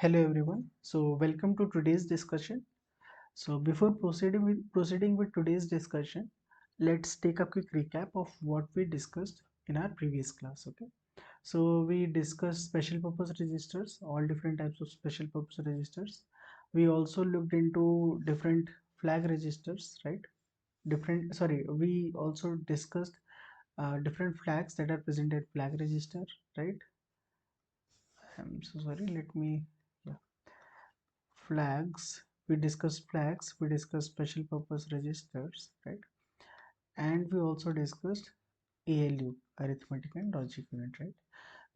Hello everyone. So welcome to today's discussion. So before proceeding with today's discussion, let's take a quick recap of what we discussed in our previous class. Okay. So we discussed special purpose registers, all different types of special purpose registers. We also looked into different flag registers, right? We also discussed different flags that are present at flag register, right? I'm so sorry. Let me. Yeah. Flags, we discussed special purpose registers, right? And we also discussed ALU, arithmetic and logic unit, right?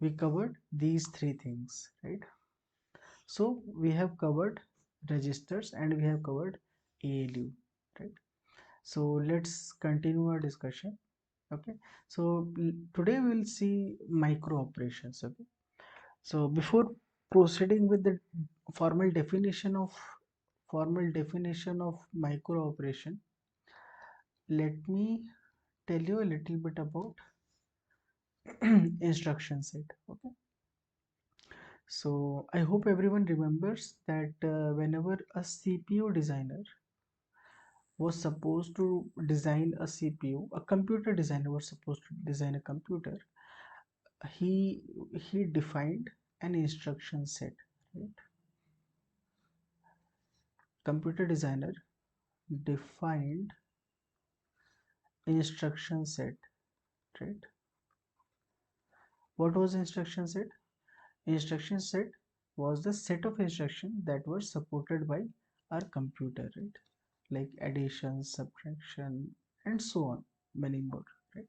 We covered these three things, right? So we have covered registers and we have covered ALU, right? So let's continue our discussion. Okay, so today we'll see micro operations. Okay, so before proceeding with the formal definition of micro operation, let me tell you a little bit about instruction set. Okay, so I hope everyone remembers that whenever a CPU designer was supposed to design a CPU, a computer designer was supposed to design a computer, he he defined an instruction set, right? Computer designer defined instruction set, right? What was instruction set? Instruction set was the set of instructions that were supported by our computer, right? Like addition, subtraction, and so on, many more, right?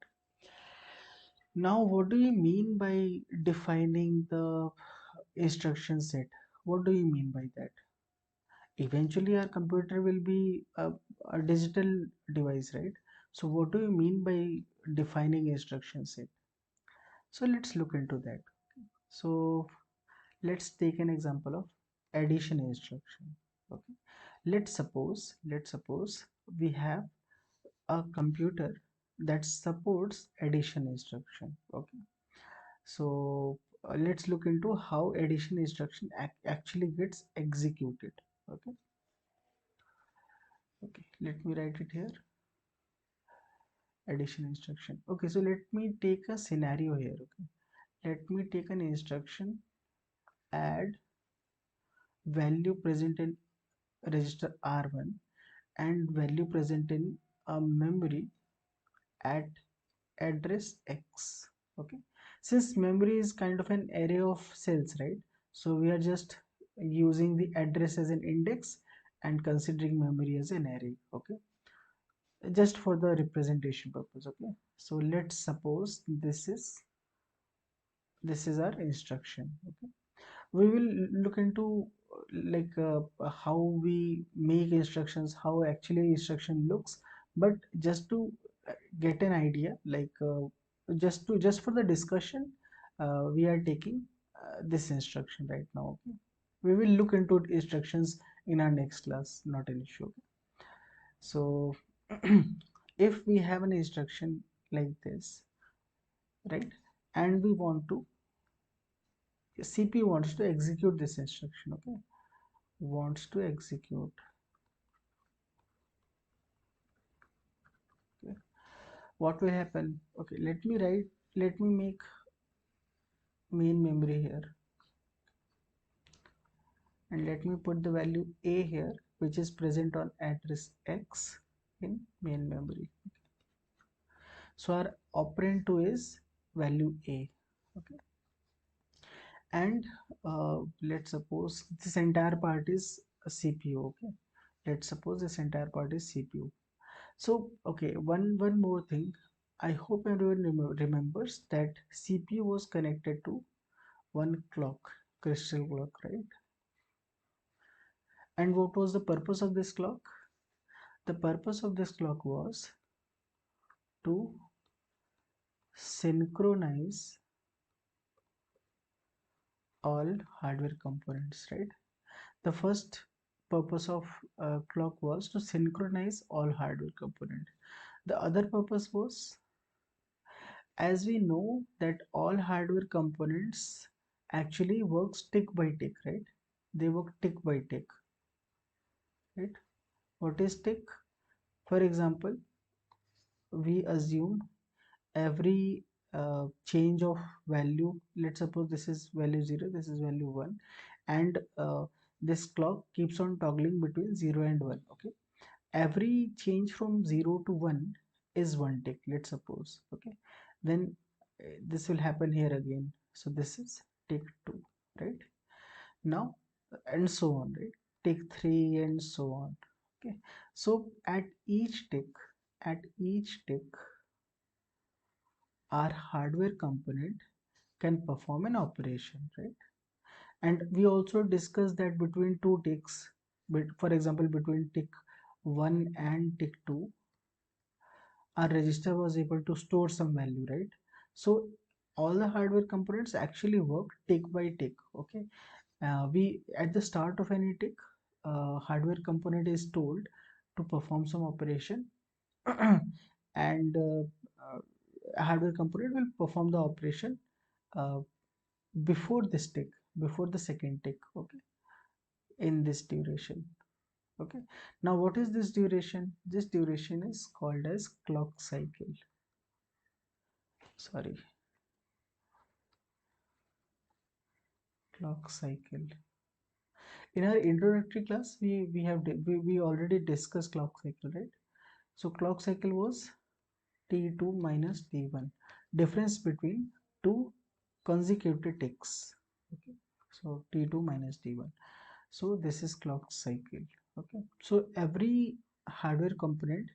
Now, what do you mean by defining the instruction set? What do you mean by that? Eventually, our computer will be a digital device, right? So, what do you mean by defining instruction set? So, let's look into that. So, let's take an example of addition instruction. Okay, let's suppose we have a computer that supports addition instruction. Okay, so let's look into how addition instruction actually gets executed. Okay, okay, let me write it here. Addition instruction. Okay, so let me take a scenario here. Okay, let me take an instruction, add value present in register R1 and value present in a memory at address X. Okay, since memory is kind of an array of cells, right? So we are just using the address as an index and considering memory as an array. Okay, just for the representation purpose. Okay, so let's suppose this is our instruction. Okay, we will look into how we make instructions, how actually instruction looks, but just to get an idea, just for the discussion, we are taking this instruction right now. Okay, we will look into instructions in our next class, not an issue. Okay? So if we have an instruction like this, right, and we want to CPU wants to execute this instruction. Okay, wants to execute. Okay, what will happen? Okay, let me make main memory here, and let me put the value a here, which is present on address X in main memory. So our operand 2 is value a. Okay, and let's suppose this entire part is a CPU. Okay, let's suppose this entire part is CPU. So, okay, one more thing. I hope everyone remembers that CPU was connected to one clock, crystal clock, right? And what was the purpose of this clock? The purpose of this clock was to synchronize all hardware components, right? The first purpose of clock was to synchronize all hardware components. The other purpose was, as we know that all hardware components actually works tick by tick, right? They work tick by tick, right? What is tick? For example, we assume every change of value, let's suppose this is value 0, this is value 1, and this clock keeps on toggling between 0 and 1. Okay, every change from 0 to 1 is one tick, let's suppose. Okay, then this will happen here again, so this is tick 2, right? Now, and so on, right? Tick 3 and so on. Okay, so at each tick our hardware component can perform an operation, right? And we also discussed that between two ticks, but for example between tick 1 and tick 2, our register was able to store some value, right? So all the hardware components actually work tick by tick. Okay, we at the start of any tick, hardware component is told to perform some operation and a hardware component will perform the operation uh, before this tick, before the second tick. Okay, in this duration. Okay, now what is this duration? This duration is called as clock cycle. Sorry, clock cycle. In our introductory class, we already discussed clock cycle, right? So clock cycle was T2 minus T1, difference between two consecutive ticks. Okay, so T2 minus T1. So this is clock cycle. Okay, so every hardware component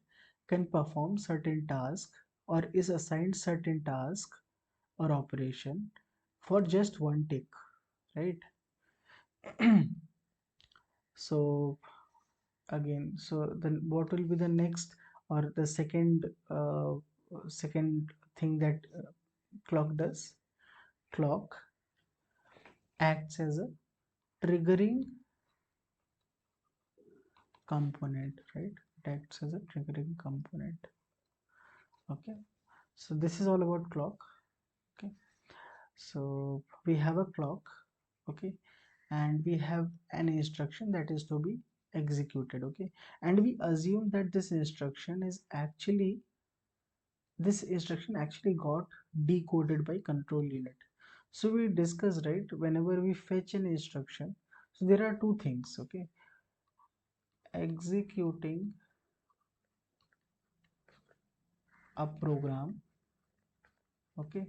can perform certain task or is assigned certain task or operation for just one tick, right? So again, so then what will be the next or the second thing that clock does? Clock acts as a triggering component, right? It acts as a triggering component. Okay, so this is all about clock. Okay, so we have a clock. Okay, and we have an instruction that is to be executed. Okay, and we assume that this instruction actually got decoded by control unit. So we discussed, right, whenever we fetch an instruction, so there are two things. Okay, executing a program. Okay,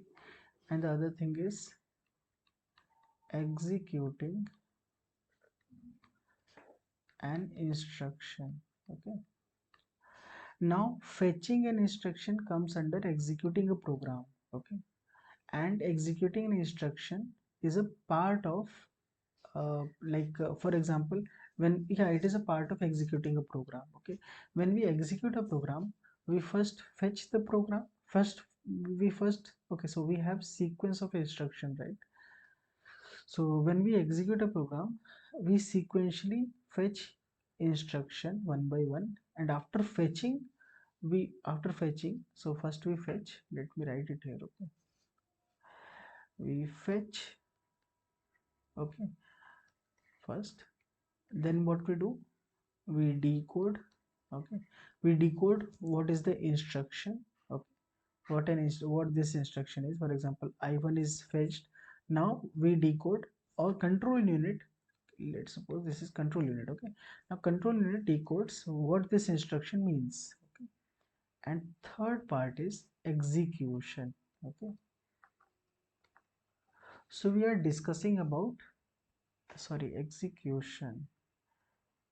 and the other thing is executing an instruction. Okay, now fetching an instruction comes under executing a program. Okay, and executing an instruction is a part of for example, when yeah, it is a part of executing a program. Okay, when we execute a program, we first fetch the program first. We first Okay, so we have sequence of instruction, right? So when we execute a program, we sequentially fetch instruction one by one, and after fetching, so first we fetch, let me write it here. Okay, we fetch. Okay, first, then what we do, we decode. Okay, we decode what is the instruction. Okay, what this instruction is. For example, I1 is fetched. Now we decode or control unit, let's suppose this is control unit. Okay, now control unit decodes what this instruction means. Okay, and third part is execution. Okay, so we are discussing about, sorry, execution.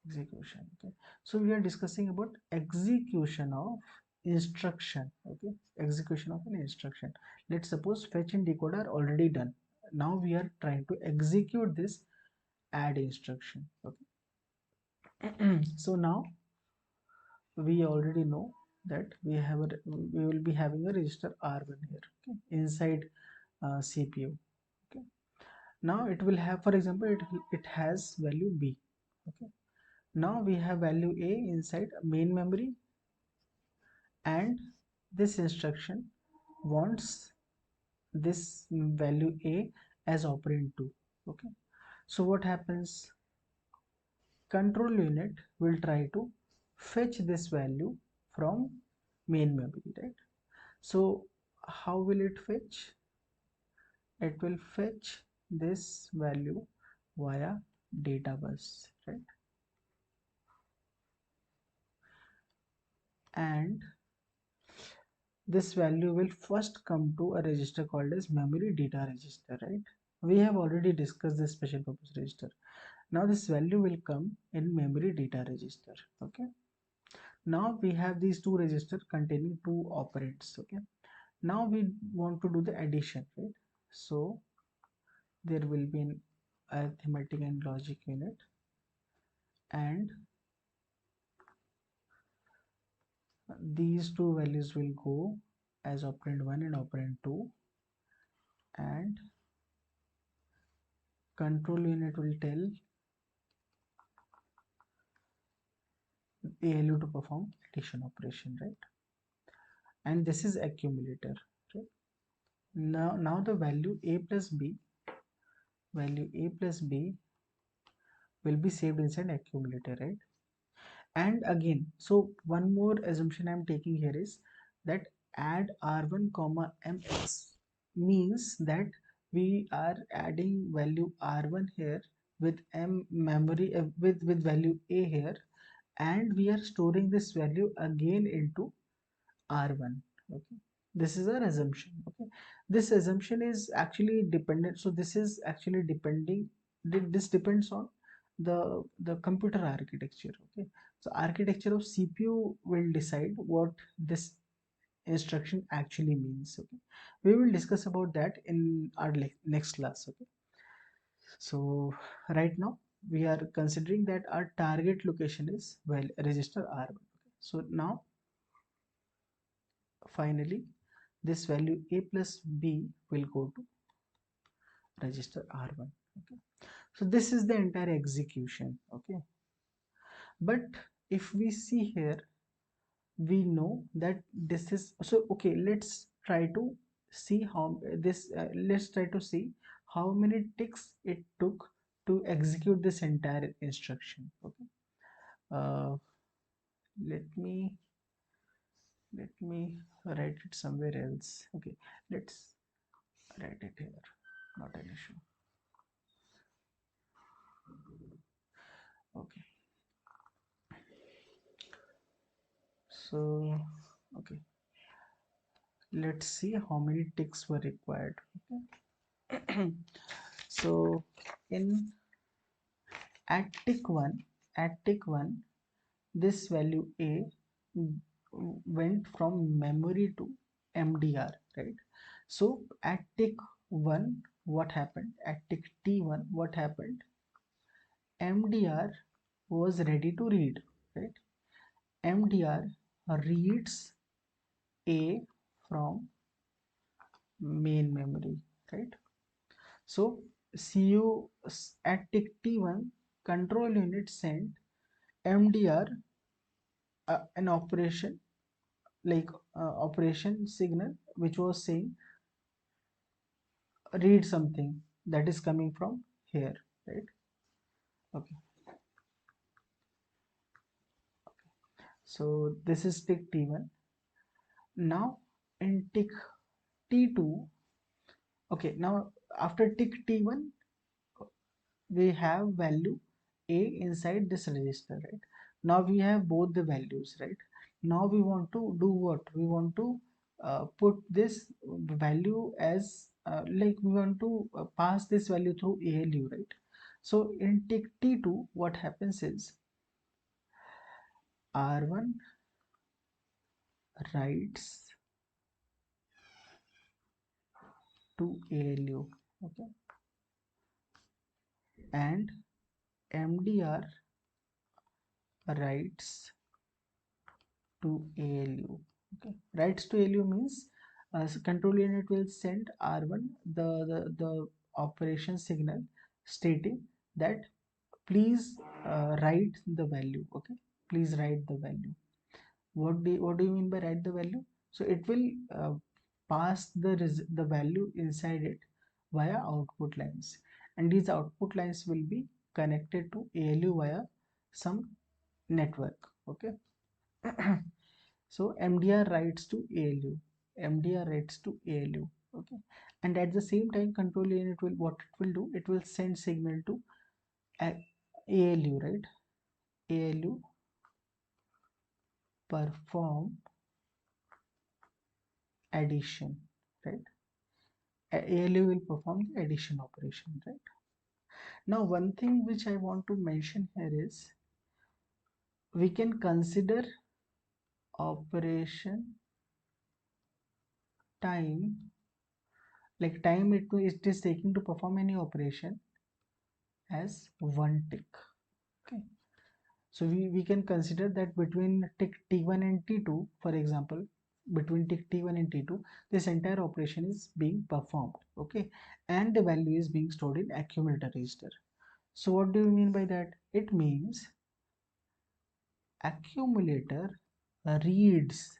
Okay, so we are discussing about execution of instruction. Okay, execution of an instruction. Let's suppose fetch and decode are already done. Now we are trying to execute this add instruction. Okay, so now we already know that we will be having a register R1 here. Okay, inside CPU. Okay, now it will have, for example, it has value B. Okay, now we have value A inside main memory, and this instruction wants this value A as operand 2. Okay, so what happens? control unit will try to fetch this value from main memory, right? So how will it fetch? It will fetch this value via data bus, right? And this value will first come to a register called as memory data register, right? We have already discussed this special purpose register. Now this value will come in memory data register. Okay, now we have these two registers containing two operands. Okay, now we want to do the addition, right? So there will be an arithmetic and logic unit, and these two values will go as operand 1 and operand 2, and control unit will tell ALU to perform addition operation, right? And this is accumulator, right? Now the value a plus b will be saved inside accumulator, right? And again, so one more assumption I'm taking here is that add r1 comma mx means that we are adding value r1 here with m memory with value a here, and we are storing this value again into r1. Okay, this is our assumption. Okay, this assumption is actually dependent, so this is actually depending, this depends on the computer architecture. Okay, so architecture of CPU will decide what this instruction actually means. Okay, we will discuss about that in our next class. Okay, so right now we are considering that our target location is, well, register r1. Okay, so now finally this value a plus b will go to register r1. Okay, so this is the entire execution. Okay, but if we see here, we know that this is so. Okay, let's try to see how this let's try to see how many ticks it took to execute this entire instruction. Okay, uh, let me write it somewhere else. Okay, let's write it here, not an issue. Okay, so okay, let's see how many ticks were required. Okay, so in at tick 1, this value a went from memory to mdr, right? So at tick 1, what happened? At tick t1, what happened? mdr was ready to read, right? mdr reads a from main memory, right? So cu at tick t1, control unit sent mdr an operation, like operation signal, which was saying read something that is coming from here, right? Okay, so this is tick t1. Now in tick t2, okay, now after tick t1 we have value a inside this register, right? Now we have both the values, right? Now we want to do what? We want to put this value as like we want to pass this value through ALU, right? So in tick T2 what happens is R1 writes to ALU, okay, and MDR writes to ALU. Okay, writes to ALU means so control unit will send R1 the operation signal stating that please write the value. Okay, please write the value. What do you mean by write the value? So it will pass the value inside it via output lines, and these output lines will be connected to ALU via some network. Okay. So MDR writes to ALU, MDR writes to ALU. Okay, and at the same time control unit will, what it will do, it will send signal to ALU, right? ALU perform addition, right? ALU will perform the addition operation, right? Now one thing which I want to mention here is we can consider operation time, like time it is taking to perform any operation, as one tick. Okay, so we can consider that between tick T1 and T2, for example, between tick T1 and T2, this entire operation is being performed. Okay, and the value is being stored in accumulator register. So what do you mean by that? It means accumulator reads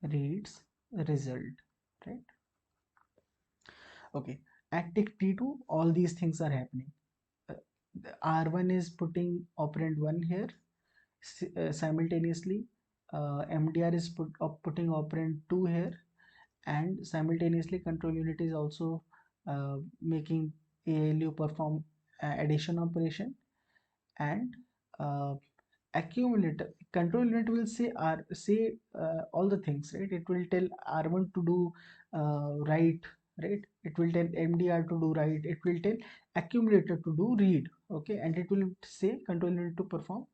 result, right? Okay, at tick T2 all these things are happening. R1 is putting operand 1 here, simultaneously MDR is putting operand 2 here, and simultaneously control unit is also making ALU perform addition operation, and uh, accumulator control unit will say all the things, right? It will tell R1 to do write, right? It will tell MDR to do write, it will tell accumulator to do read. Okay, and it will say control unit to perform,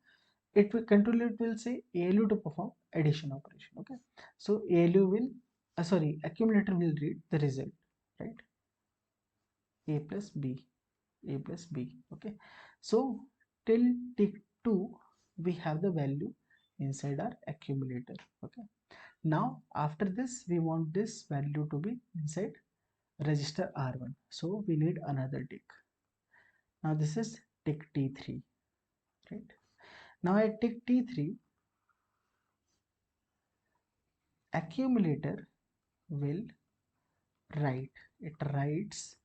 it will control unit will say ALU to perform addition operation. Okay, so ALU will sorry, accumulator will read the result, right? A plus B, A plus B. Okay, so till tick 2 we have the value inside our accumulator. Okay, now after this we want this value to be inside register R1, so we need another tick. Now this is tick T3, right? Now at tick T3 accumulator will write, it writes.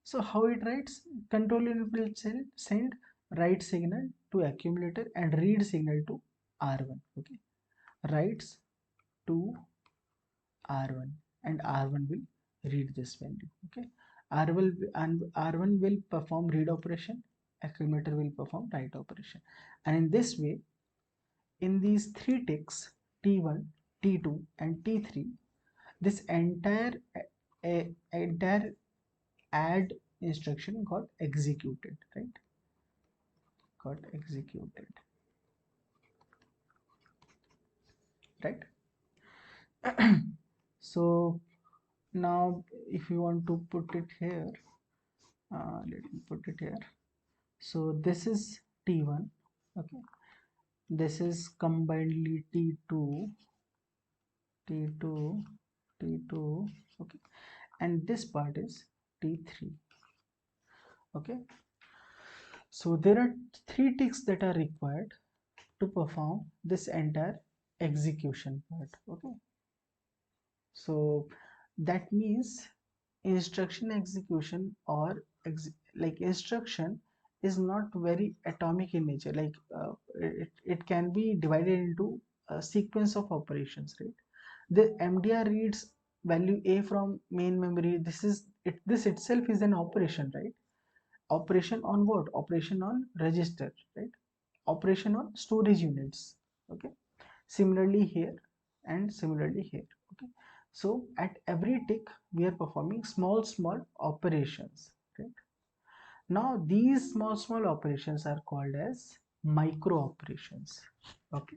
So how it writes? Control unit will send write signal to accumulator and read signal to R1. Okay, writes to R1 and R1 will read this value. Okay, R1 will perform read operation, accumulator will perform write operation, and in this way, in these three ticks T1, T2, and T3, this entire add instruction got executed, right? Got executed, right? So now if you want to put it here, let me put it here. So this is T1. Okay, this is combinedly T2, T2, T2. Okay, and this part is T3. Okay, so there are three ticks that are required to perform this entire execution part. Okay, so that means instruction execution or like instruction is not very atomic in nature, like it can be divided into a sequence of operations, right? The MDR reads value A from main memory. This itself is an operation, right? Operation on what? Operation on register, right? Operation on storage units. Okay, similarly here and similarly here. Okay, so at every tick we are performing small operations, right? Now these small operations are called as micro operations. Okay,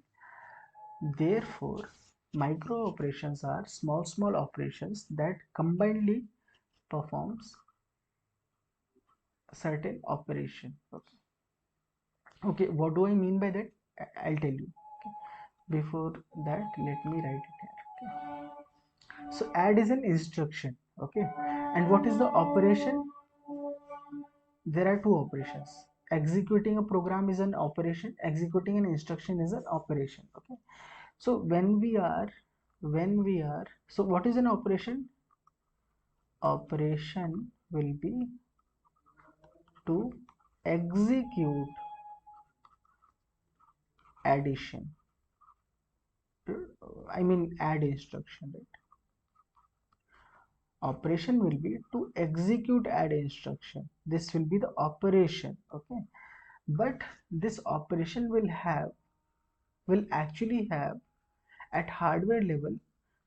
therefore micro operations are small operations that combinedly performs a certain operation. Okay, okay, what do I mean by that? I'll tell you. Okay, before that let me write it here. Okay, so add is an instruction. Okay, and what is the operation? There are two operations. Executing a program is an operation, executing an instruction is an operation. Okay, so when we are so what is an operation? Operation will be to execute addition, I mean add instruction, right? Operation will be to execute add instruction. This will be the operation, okay? But this operation will actually have at hardware level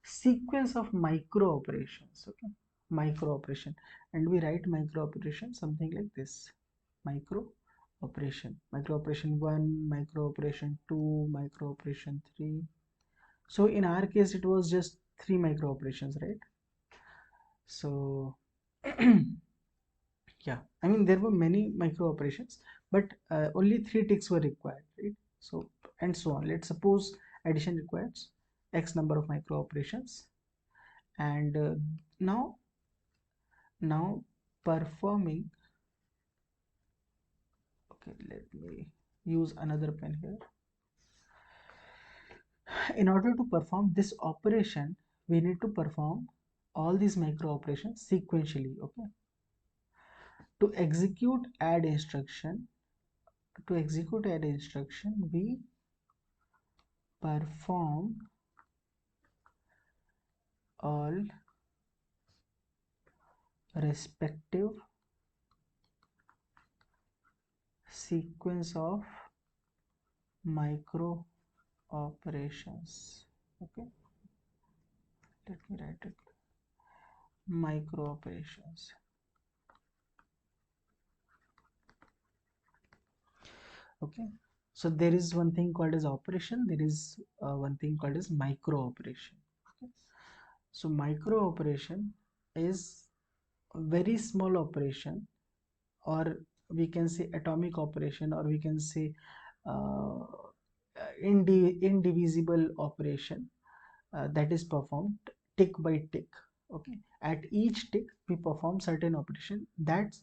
sequence of micro operations, okay? Micro operation, and we write micro operation something like this: micro micro operation 1, micro operation 2, micro operation 3. So in our case it was just 3 micro operations, right? So yeah, I mean there were many micro operations, but only 3 ticks were required, right? So and so on. Let's suppose addition requires x number of micro operations, and now performing, okay, let me use another pen here. In order to perform this operation, we need to perform all these micro operations sequentially, okay? To execute add instruction, we perform all respective sequence of micro operations, okay? Let me write it: micro operations. Okay, so there is one thing called as operation, there is one thing called as micro operation, okay? So micro operation is a very small operation, or we can say atomic operation, or we can say uh, indivisible operation that is performed tick by tick, okay? At each tick we perform certain operation. That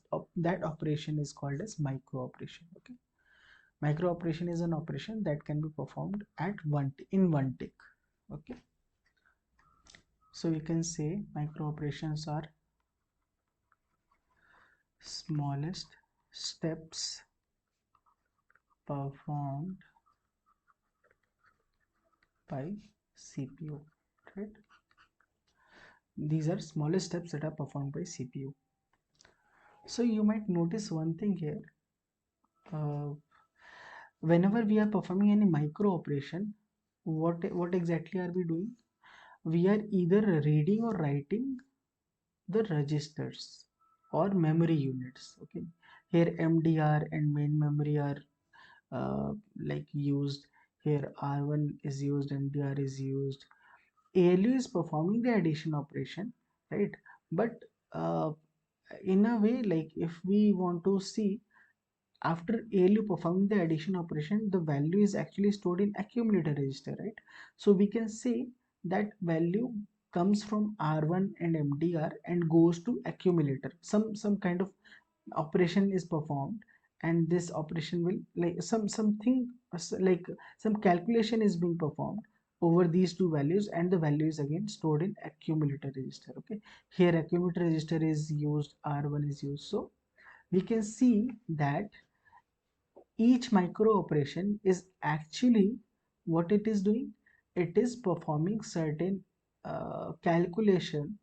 operation is called as micro operation, okay? Micro operation is an operation that can be performed at in one tick, okay? So you can say micro operations are smallest steps performed by CPU, right? These are smallest steps that are performed by CPU. So you might notice one thing here. Whenever we are performing any micro operation, what exactly are we doing? We are either reading or writing the registers or memory units, okay? Here MDR and main memory are like used. Here R1 is used, MDR is used. ALU is performing the addition operation, right? But uh, in a way, like if we want to see, after ALU performing the addition operation, the value is actually stored in accumulator register, right? So we can say that value comes from R1 and MDR and goes to accumulator. Some kind of operation is performed, and this operation will, like something like some calculation is being performed over these two values, and the value is again stored in accumulator register, okay? Here accumulator register is used, R1 is used. So we can see that each micro operation is actually, what it is doing, it is performing certain calculation,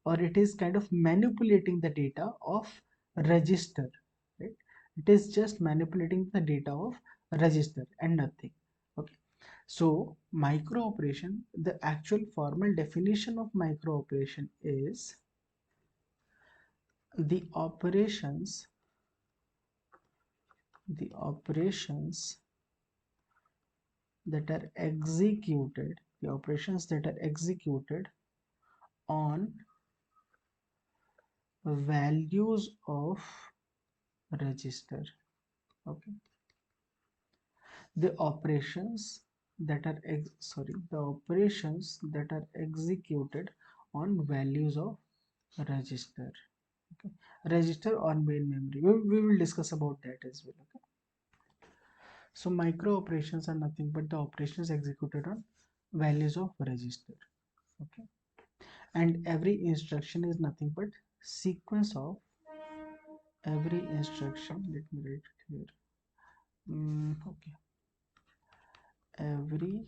or it is kind of manipulating the data of register, right? It is just manipulating the data of register and nothing, okay? So micro operation, the actual formal definition of micro operation is the operations the operations that are executed on values of register, okay? The operations that are executed on values of register, okay? Register or main memory, we will discuss about that as well, okay? So micro operations are nothing but the operations executed on values of register, okay? And every instruction is nothing but sequence of let me write it here. Okay, every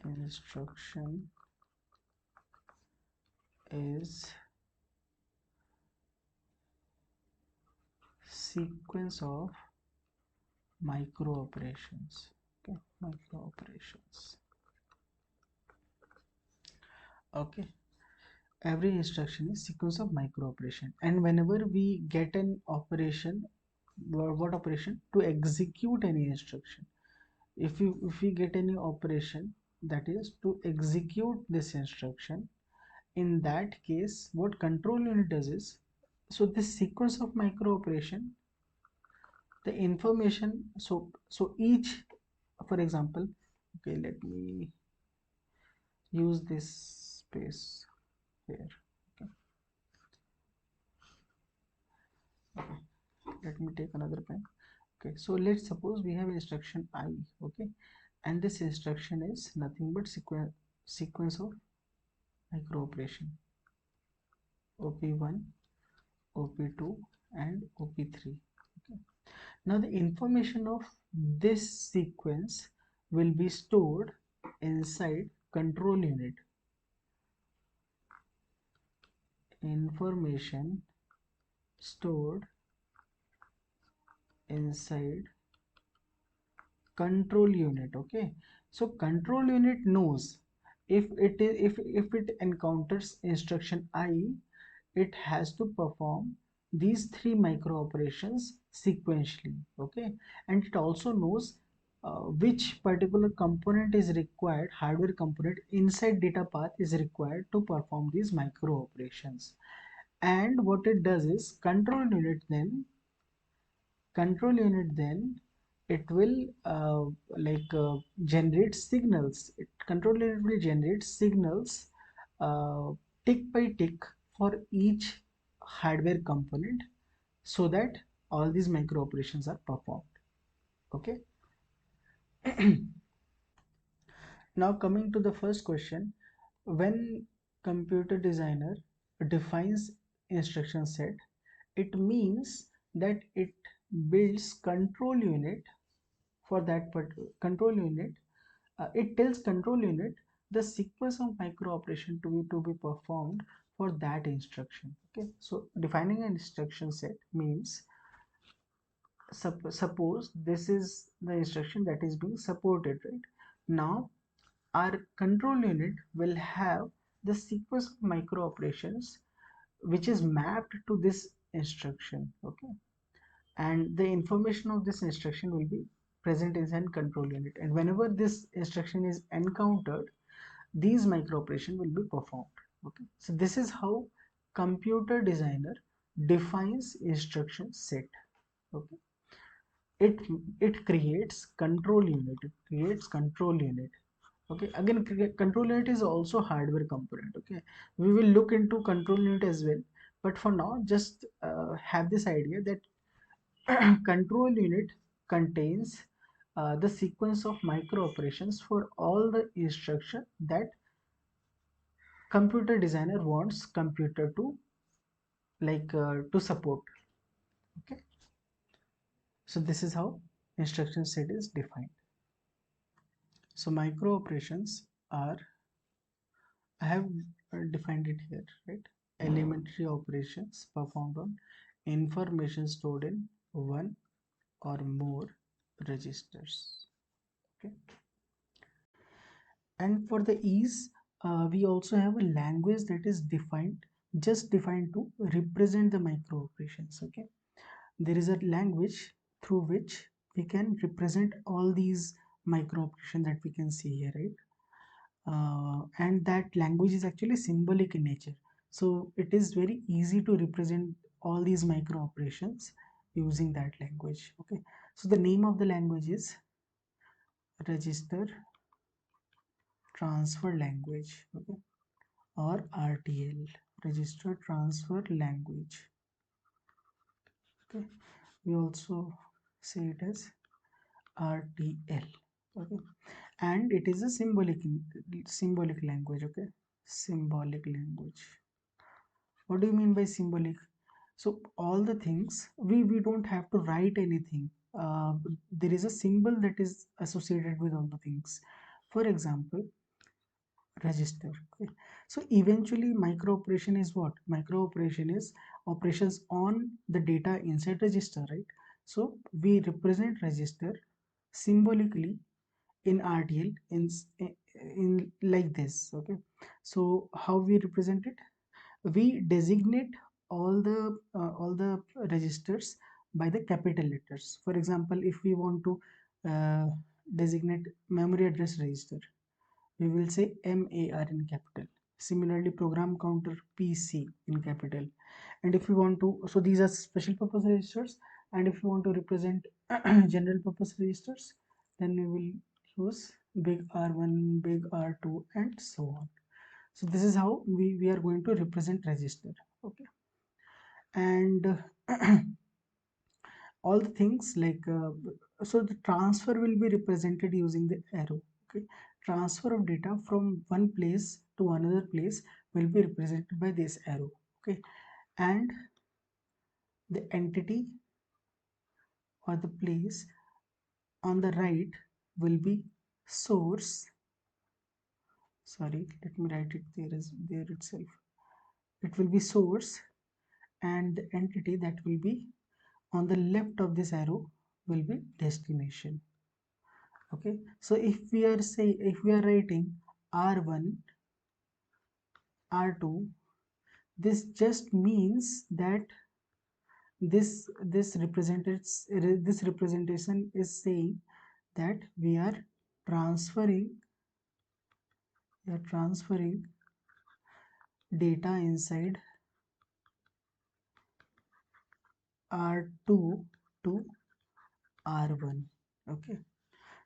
instruction is sequence of micro operations. Okay, micro operations. Okay, every instruction is sequence of micro operation, and whenever we get an operation, what operation? To execute any instruction. If we get any operation, that is to execute this instruction, in that case what control unit does is, so this sequence of micro operation, the information, so each, for example, okay, let me use this space here. Okay, okay. Let me take another pen. Okay, so let's suppose we have instruction I. Okay, and this instruction is nothing but sequence of micro operation, op1, op2 and op3. Okay, now the information of this sequence will be stored inside control unit. Information stored inside control unit. Okay, so control unit knows, if it encounters instruction I, it has to perform these three micro operations sequentially. Okay, and it also knows which particular component is required, hardware component inside data path is required to perform these micro operations. And what it does is, control unit then it will generate signals. Control unit will generate signals tick by tick for each hardware component, so that all these micro operations are performed. Okay. Now coming to the first question, when computer designer defines instruction set, it means that it builds control unit for that control unit. It tells control unit the sequence of micro operation to be performed for that instruction. Okay, so defining an instruction set means, suppose this is the instruction that is being supported, right? Now our control unit will have the sequence of micro operations which is mapped to this instruction. Okay, and the information of this instruction will be present inside control unit, and whenever this instruction is encountered, these micro operation will be performed. Okay, so this is how computer designer defines instruction set. Okay, it it creates control unit, okay, again control unit is also hardware component. Okay, we will look into control unit as well, but for now just have this idea that control unit contains the sequence of micro operations for all the instruction that computer designer wants computer to to support. Okay, so this is how instruction set is defined. So micro operations are, I have defined it here, right? Elementary operations performed on information stored in one or more registers. Okay, and for the ease, we also have a language that is defined to represent the micro operations. Okay, there is a language through which we can represent all these micro operations that we can see here, right? And that language is actually symbolic in nature, so it is very easy to represent all these micro operations using that language. Okay, so the name of the language is register transfer language. Okay, or RTL, register transfer language. Okay, we also say it as RTL. Okay, and it is a symbolic language. Okay, symbolic language. What do you mean by symbolic? So all the things, we don't have to write anything. uh, there is a symbol that is associated with all the things. For example, register. Okay, so eventually microoperation is what? Microoperation is operations on the data inside register, right? So we represent register symbolically in RTL in like this. Okay, so how we represent it? We designate all the registers by the capital letters. For example, if we want to uh, designate memory address register, we will say MAR in capital. Similarly, program counter PC in capital. And if we want to, so these are special purpose registers. And if you want to represent general purpose registers, then we will use big R1, big R2, and so on. So this is how we are going to represent register. Okay, and all the things like so the transfer will be represented using the arrow. Okay, transfer of data from one place to another place will be represented by this arrow. Okay, and the entity or the place on the right will be source. Sorry, let me write it there, is there itself. It will be source, and the entity that will be on the left of this arrow will be destination. Okay, so if we are writing R1, R2, this just means that this representation is saying that transferring we are transferring data inside R2 to R1. Okay,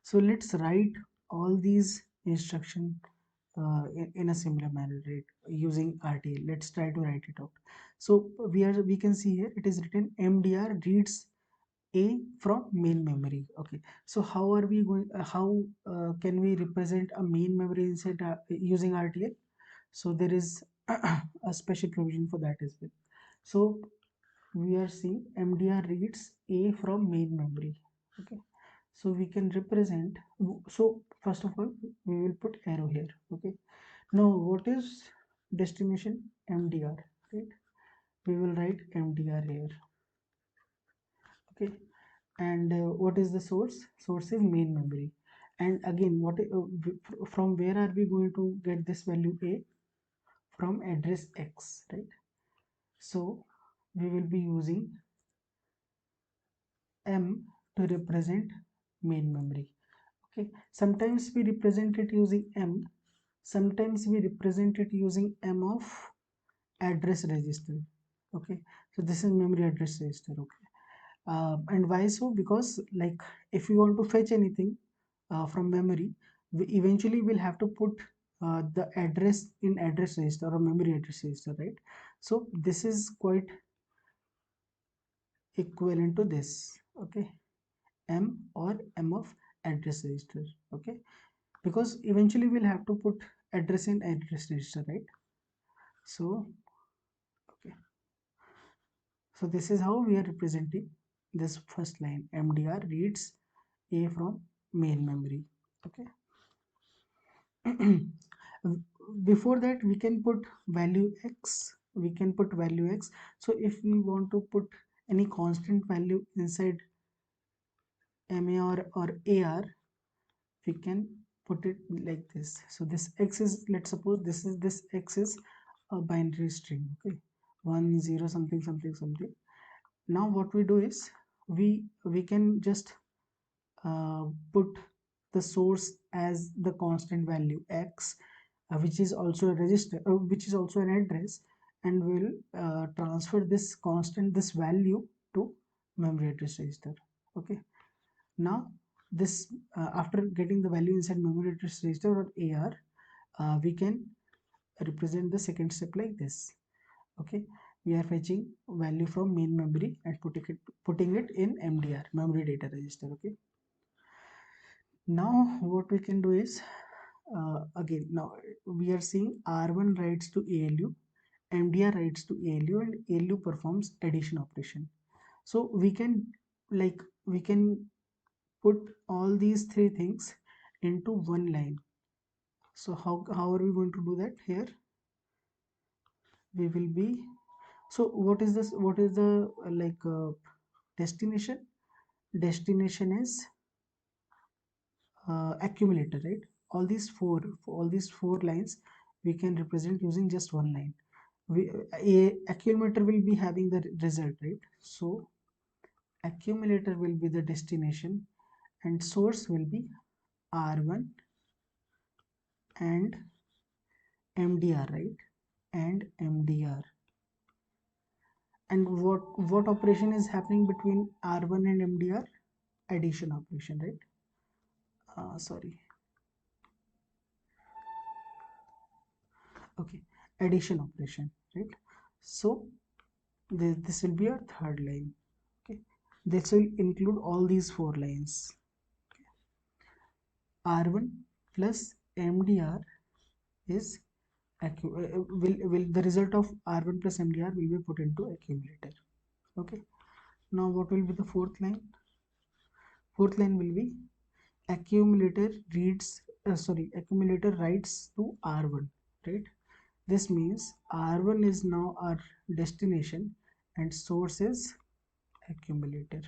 so let's write all these instruction in a similar manner, right? Using RTL. Let's try to write it out. So we can see here it is written MDR reads A from main memory. Okay, so how are we going? How can we represent a main memory inside using RTL? So there is a special provision for that as well. So we are seeing MDR reads A from main memory. Okay, so we can represent. So first of all, we will put arrow here. Okay, now what is destination? MDR, right? We will write MDR here. Okay, and what is the source? Source is main memory. And again, from where are we going to get this value A? From address X, right? So we will be using M to represent main memory. Okay, sometimes we represent it using M, sometimes we represent it using M of address register. Okay, so this is memory address register. Okay, and why so? Because like if we want to fetch anything from memory, we eventually will have to put the address in address register or memory address register, right? So this is quite equivalent to this. Okay, M or M of address register. Okay, because eventually we'll have to put address in address register, right? So okay, so this is how we are representing this first line. MDR reads A from main memory. Okay, before that we can put value x. We can put value x. So if we want to put any constant value inside MA or AR, we can put it like this. So this x is, let's suppose this x is a binary string. Okay, 1 0 something something something. Now what we do is we can just put the source as the constant value x, which is also a register, which is also an address, and we'll transfer this constant, this value, to memory address register. Okay, now this after getting the value inside memory address register or AR, we can represent the second step like this. Okay, we are fetching value from main memory and putting it in MDR, memory data register. Okay, now what we can do is again, now we are seeing R1 writes to ALU, MDR writes to ALU, and ALU performs addition operation. So we can, like, we can put all these three things into one line. So how are we going to do that? Here we will be, so what is this, what is the destination? Destination is accumulator, right? All these four lines we can represent using just one line. A accumulator will be having the result, right? So accumulator will be the destination and source will be R1 and MDR, right? And MDR. And what operation is happening between R1 and MDR? Addition operation, right? Sorry. Okay, addition operation, right? So this will be our third line. Okay, this will include all these four lines. R1 plus MDR is will the result of R1 plus MDR will be put into accumulator. Okay, now what will be the fourth line? Fourth line will be accumulator reads accumulator writes to R1, right? This means R1 is now our destination and source is accumulator,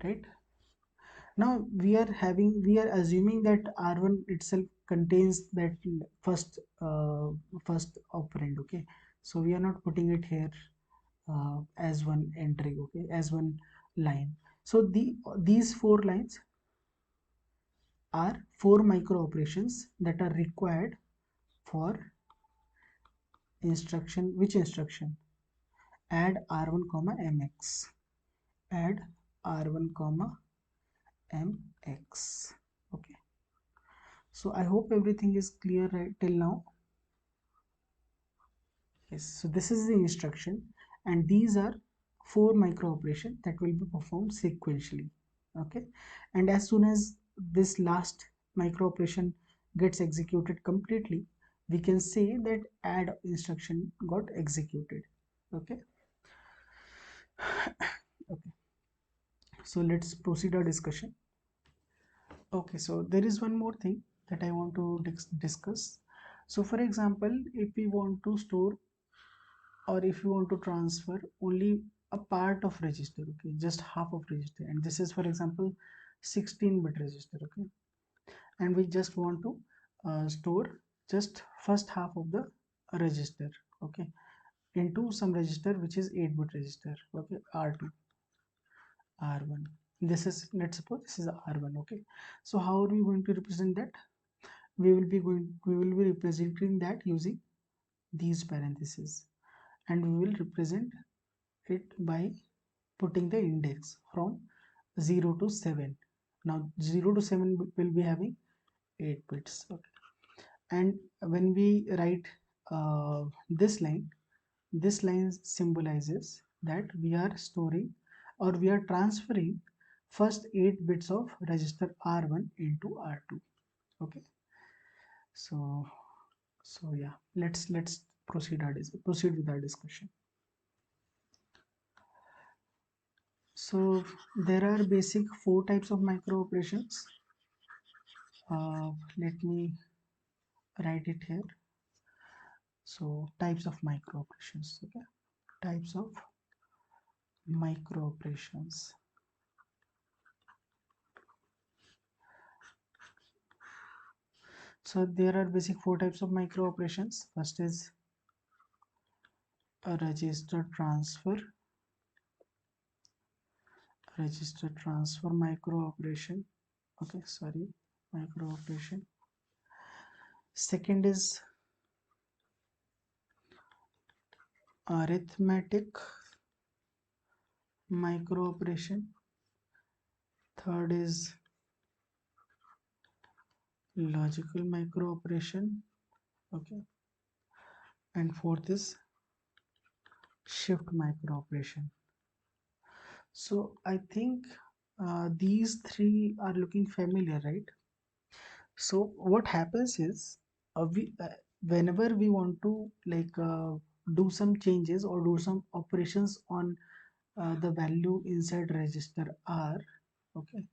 right? Now we are assuming that R1 itself contains that first operand. Okay, so we are not putting it here as one entry, okay, as one line. So these four lines are four micro operations that are required for instruction. Which instruction? Add R1 comma mx. Add R1 comma mx. Okay, so I hope everything is clear right till now. Yes, so this is the instruction and these are four micro operations that will be performed sequentially. Okay, and as soon as this last micro operation gets executed completely, we can say that add instruction got executed. Okay. Okay, so let's proceed our discussion. Okay, so there is one more thing that I want to discuss. So for example, if we want to store or if you want to transfer only a part of register, okay, just half of register, and this is for example 16-bit register, okay, and we just want to store just first half of the register, okay, into some register which is 8-bit register, okay, R2, R1. This is, let's suppose this is R1, okay. So how are we going to represent that? We will be representing that using these parentheses, and we will represent it by putting the index from 0 to 7. Now 0 to 7 will be having 8 bits, okay. And when we write this line symbolizes that we are storing or we are transferring first 8 bits of register R1 into R2. Okay, so yeah, let's proceed with our discussion. So there are basic four types of micro operations. Let me write it here. So types of micro operations. Okay, types of micro operations. So there are basic four types of micro operations. First is a register transfer micro operation. Okay, sorry, micro operation. Second is arithmetic micro operation. Third is logical micro operation. Okay, and fourth is shift micro operation. So I think these three are looking familiar, right? So what happens is whenever we want to do some changes or do some operations on the value inside register R. Okay,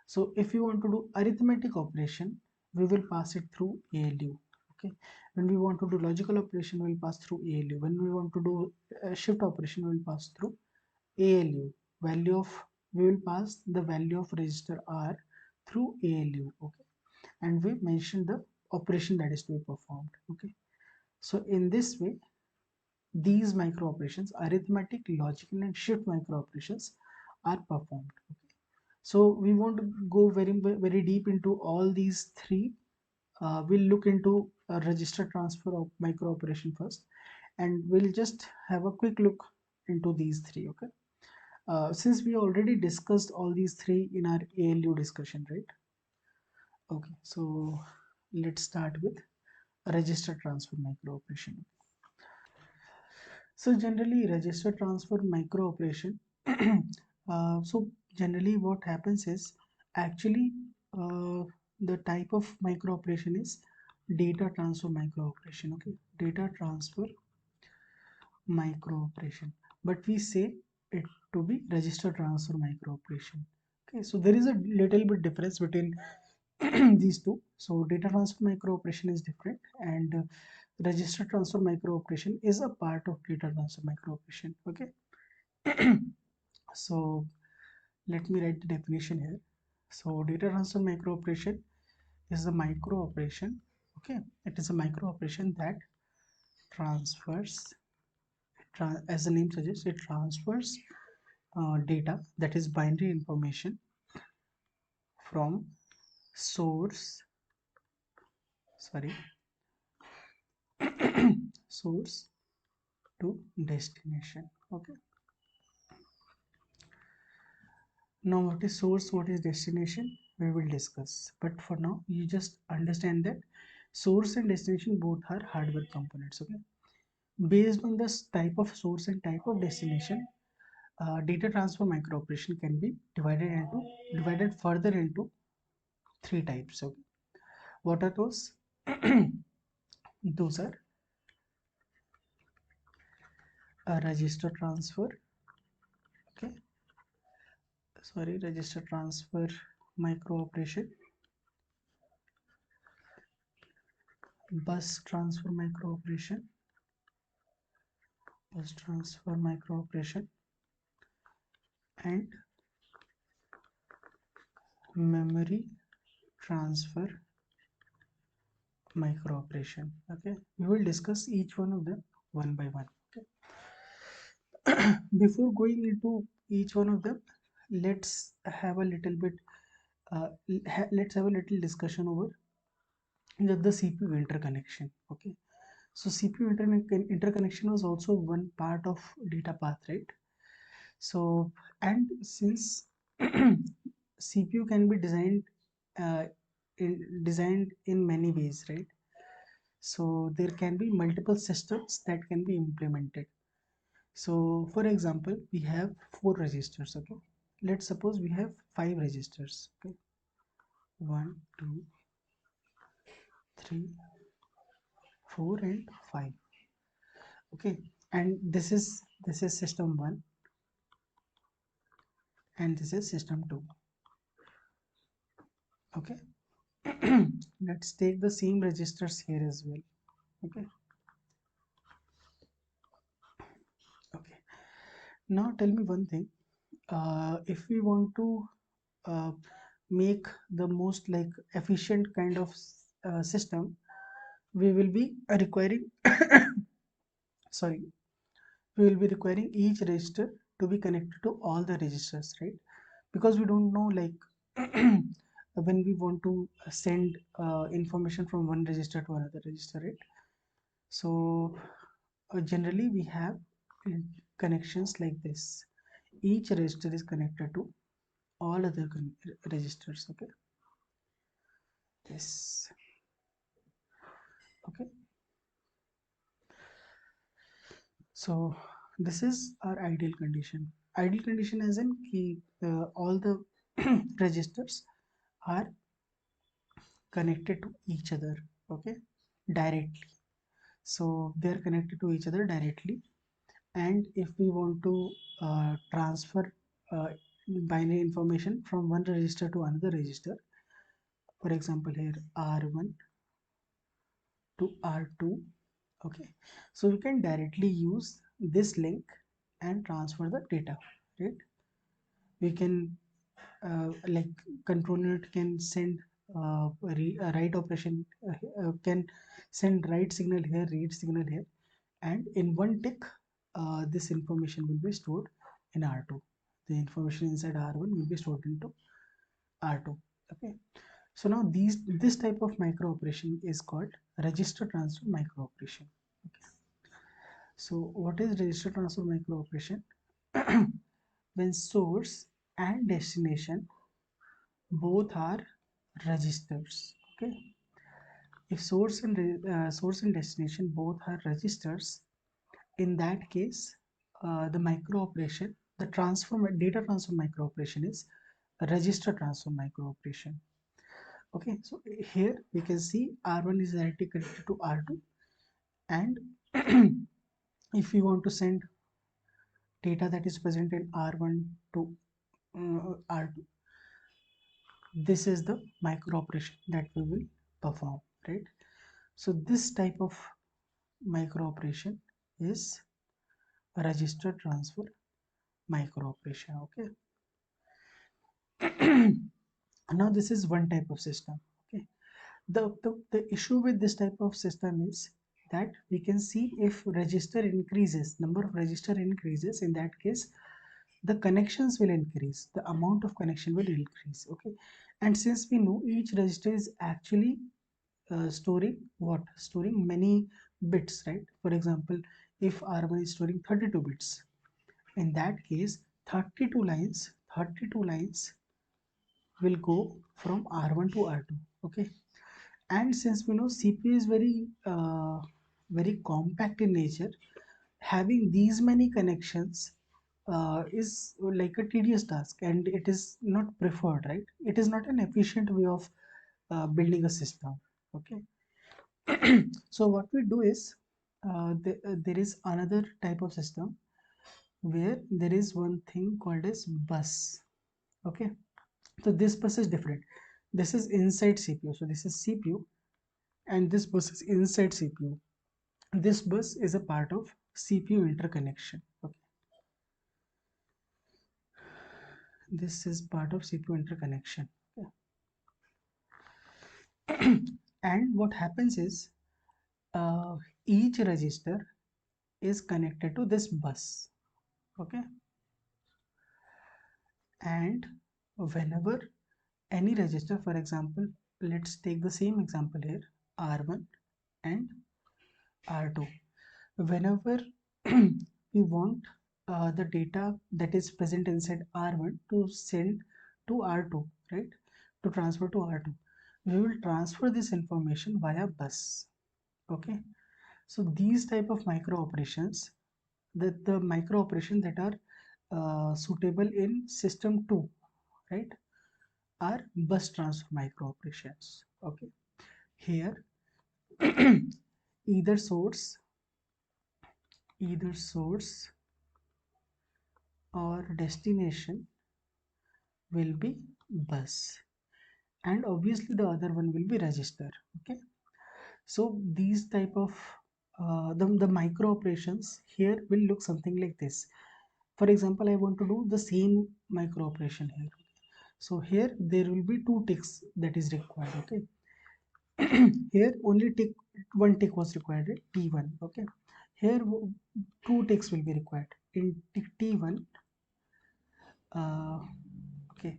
so if you want to do arithmetic operation, we will pass it through ALU. Okay, when we want to do logical operation, we will pass through ALU. When we want to do shift operation, we will pass through ALU. Value of We will pass the value of register R through ALU. Okay, and we mention the operation that is to be performed. Okay, so in this way, these micro operations, arithmetic, logical, and shift micro operations, are performed. Okay, so we want to go very deep into all these three. We'll look into a register transfer of micro operation first, and we'll just have a quick look into these three. Okay, since we already discussed all these three in our ALU discussion, right? Okay, so let's start with register transfer micro operation. So generally register transfer micro operation. So generally what happens is, actually, the type of micro operation is data transfer micro operation. Okay, data transfer micro operation, but we say it to be register transfer micro operation. Okay, so there is a little bit difference between these two. So data transfer micro operation is different, and register transfer micro operation is a part of data transfer micro operation. Okay, so let me write the definition here. So data transfer micro operation is a micro operation. Okay, it is a micro operation that transfers, as the name suggests, it transfers data, that is binary information, from source, sorry, source to destination. Okay, now what is source, what is destination, we will discuss, but for now you just understand that source and destination both are hardware components. Okay, based on this type of source and type of destination, data transfer micro operation can be divided further into three types. Okay, what are those? Those are a register transfer, okay, sorry, register transfer micro operation, bus transfer micro operation, and memory transfer micro operation. Okay, we will discuss each one of them one by one. Okay, before going into each one of them, let's have a little bit let's have a little discussion over the CPU interconnection. Okay, so CPU interconnection was also one part of data path, right? So, and since CPU can be uh, designed in many ways, right? So there can be multiple systems that can be implemented. So for example, we have four registers. Okay, let's suppose we have five registers. Okay, one, two, three, four, and five. Okay, and this is system one, and this is system two. Okay, let's take the same registers here as well. Okay, okay, now tell me one thing. If we want to uh, make the most like efficient kind of system, we will be requiring sorry, we will be requiring each register to be connected to all the registers, right? Because we don't know, like, when we want to send information from one register to another register, right? So generally we have connections like this. Each register is connected to all other registers. Okay, this, okay, so this is our ideal condition. Ideal condition as in key, all the registers are connected to each other. Okay, directly. So they are connected to each other directly, And if we want to transfer binary information from one register to another register, for example here R1 to R2, okay, so we can directly use this link and transfer the data, right? We can like control unit can send a write operation, can send write signal here, read signal here, and in one tick this information will be stored in R2. The information inside R1 will be stored into R2. Okay, so now this type of micro operation is called register transfer micro operation. Okay. So what is register transfer micro operation? When source and destination both are registers. Okay, if source and destination both are registers, in that case the micro operation, the data transfer micro operation is a register transfer micro operation. Okay, so here we can see R1 is directly connected to R2, and if we want to send data that is present in R1 to R2, this is the micro operation that we will perform, right? So this type of micro operation is a register transfer micro operation. Okay. Now this is one type of system. Okay, the issue with this type of system is that we can see if register increases, number of register increases, in that case the connections will increase, the amount of connection will increase. Okay, and since we know each register is actually storing many bits, right? For example, if R1 is storing 32 bits, in that case 32 lines will go from R1 to R2. Okay, and since we know CPU is very compact in nature, having these many connections is like a tedious task, and it is not preferred, right? It is not an efficient way of building a system. Okay. So what we do is there is another type of system where there is one thing called as bus. Okay, so this bus is different. This is inside CPU, so this is CPU, and this bus is inside CPU. This bus is a part of CPU interconnection. Okay, this is part of CPU interconnection. Okay. And what happens is each register is connected to this bus. Okay, and whenever any register, for example, let's take the same example here, R1 and R2. Whenever we want the data that is present inside R1 to send to R2, right? To transfer to R2, we will transfer this information via bus. Okay. So these type of micro operations, the micro operation that are suitable in system 2, right, are bus transfer micro operations. Okay. Here either source or destination will be bus, and obviously the other one will be register. Okay, so these type of the micro operations here will look something like this. For example, I want to do the same micro operation here, so here there will be two ticks that is required. Okay. Here only one tick was required, right? T1. Okay, here two ticks will be required in tick T1. Okay,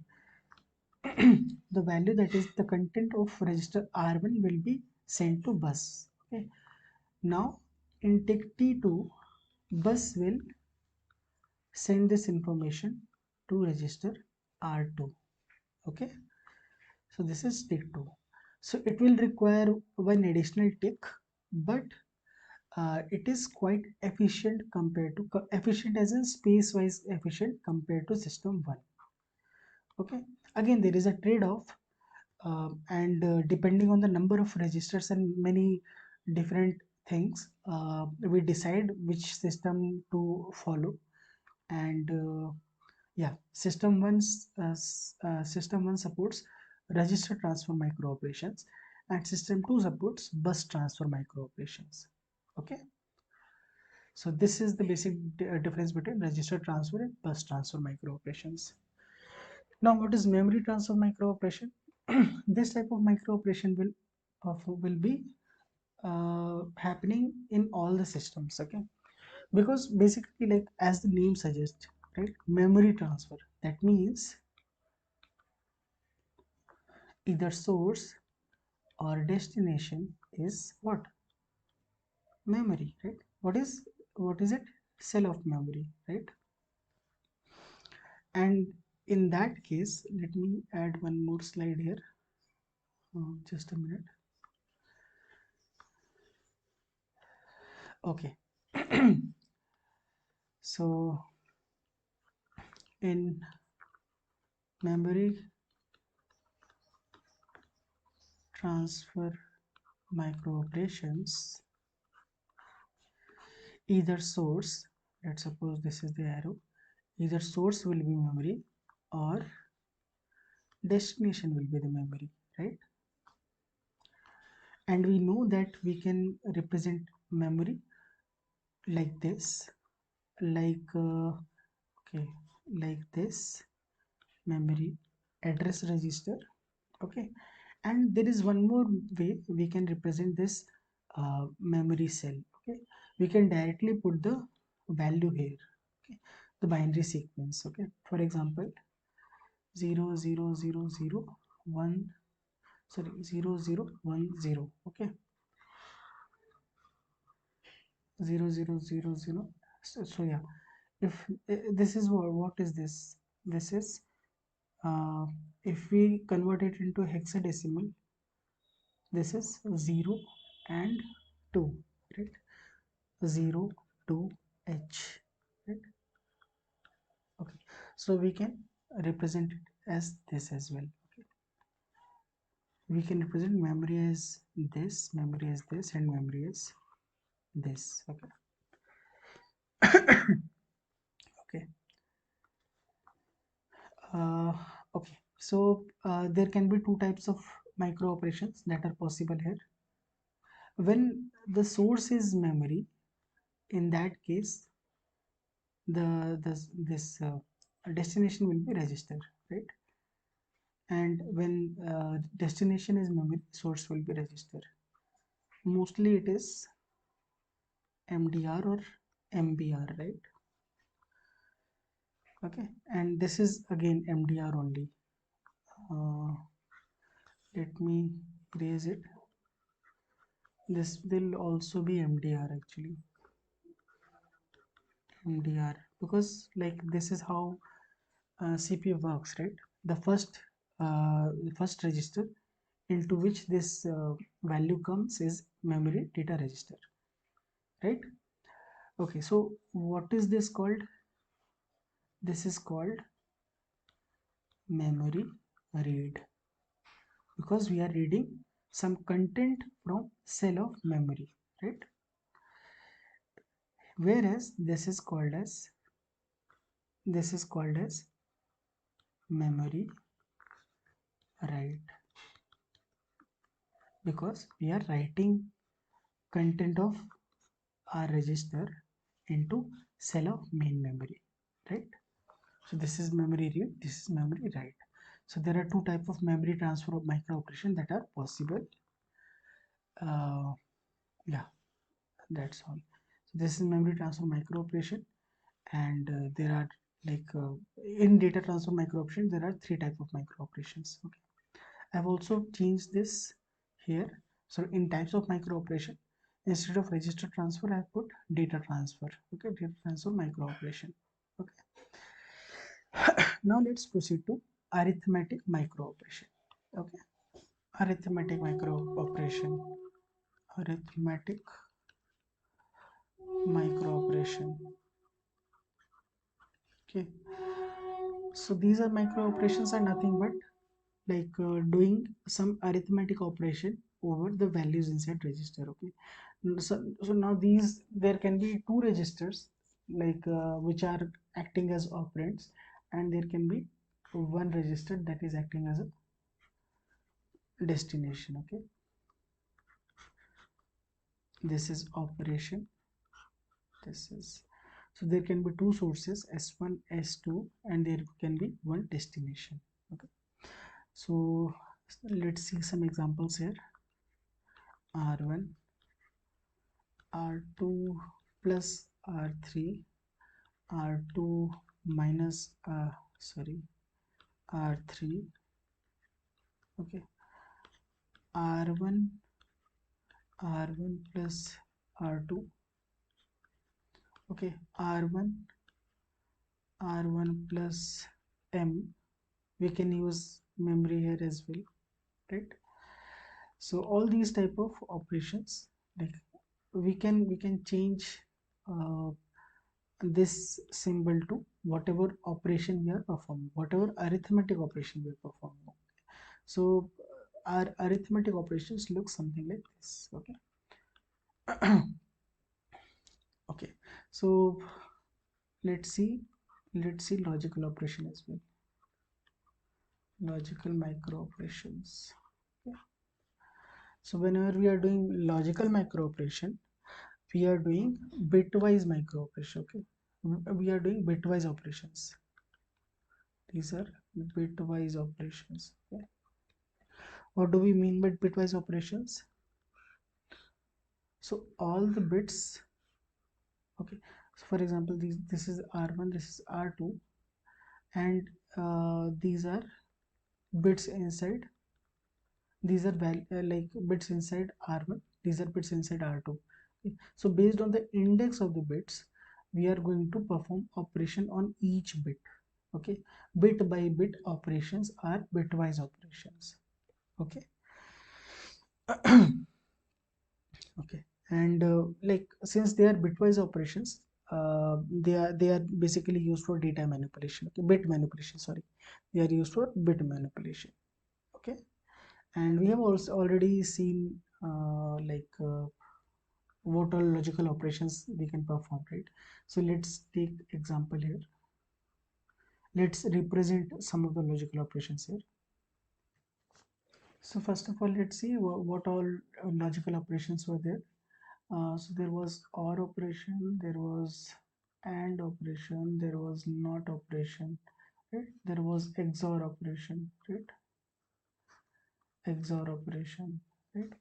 the value, that is the content of register R1, will be sent to bus. Okay, now in tick T2, bus will send this information to register R2. Okay, so this is tick 2. So it will require one additional tick, but it is quite efficient compared to efficient as in space wise efficient compared to system 1. Okay, again there is a trade-off, and depending on the number of registers and many different things, we decide which system to follow. And yeah, system 1 supports register transfer micro operations, and system 2 supports bus transfer micro operations. Okay, so this is the basic difference between register transfer and bus transfer micro operations. Now, what is memory transfer micro operation? This type of micro operation will be happening in all the systems. Okay, because basically, like as the name suggests, right, memory transfer, that means either source or destination is what? Memory, right? What is it? Cell of memory, right? And in that case, let me add one more slide here. Just a minute. Okay. So in memory transfer micro operations, either source, let's suppose this is the arrow, either source will be memory or destination will be the memory, right? And we know that we can represent memory like this, like okay, like this, memory address register. Okay, and there is one more way we can represent this memory cell. Okay, we can directly put the value here. Okay, the binary sequence. Okay, for example, 0 0 0 0 1, sorry, 0 0 1 0. Okay, 0 0 0 0. So yeah, if this is what is this? This is uh, if we convert it into hexadecimal, this is 0 and 2, right? 0 2 h, right? Okay, so we can represent it as this as well. Okay, we can represent memory as this, memory as this, and memory as this. Okay. Okay. uh, okay, so there can be two types of micro operations that are possible here. When the source is memory, in that case this destination will be register, right? And when destination is memory, source will be register. Mostly it is mdr or mbr, right? Okay, and this is again mdr only. uh, Let me erase it. This will also be mdr actually, mdr, because like this is how CPU works, right? The first register into which this value comes is memory data register, right? Okay, so what is this called? This is called memory read, because we are reading some content from cell of memory, right? Whereas this is called as memory write, because we are writing content of our register into cell of main memory, right? So this is memory read, this is memory write. So there are two types of memory transfer of micro operation that are possible. Yeah, that's all. So this is memory transfer micro operation, and there are like in data transfer micro operation there are three types of micro operations. Okay, I've also changed this here. So in types of micro operation, instead of register transfer, I put data transfer. Okay, data transfer micro operation. Okay. Now let's proceed to arithmetic micro operation. Okay, arithmetic micro operation. Arithmetic micro operation. Okay, so these are micro operations are nothing but like doing some arithmetic operation over the values inside register. Okay, so now these, there can be two registers like which are acting as operands, and there can be one register that is acting as a destination. Okay, this is operation, this is, so there can be two sources, s1 s2, and there can be one destination. Okay, so let's see some examples here. R1, R2 plus R3, R2 minus R3. Okay, R1, R1 plus R2. Okay, R1, R1 plus M. We can use memory here as well, right? So all these type of operations, like we can change uh, this symbol to whatever operation we are performing, whatever arithmetic operation we are performing. So our arithmetic operations look something like this. Okay. Okay, so let's see logical operation as well, logical micro operations. Okay. So whenever we are doing logical micro operation, we are doing bitwise micro operation. Okay, we are doing bitwise operations. These are bitwise operations. Okay. What do we mean by bitwise operations? So all the bits. Okay, so for example, this is R1, this is R2, and these are bits inside, these are like bits inside R1, these are bits inside R2. Okay. So based on the index of the bits, we are going to perform operation on each bit. Okay, bit by bit operations are bitwise operations. Okay. Okay, and like since they are bitwise operations, they are basically used for data manipulation. Okay, bit manipulation, sorry, they are used for bit manipulation. Okay, and we have also already seen what all logical operations we can perform, right? So let's take example here. Let's represent some of the logical operations here. So first of all, let's see what all logical operations were there. So there was OR operation, there was AND operation, there was NOT operation, right? There was XOR operation, right? XOR operation, right?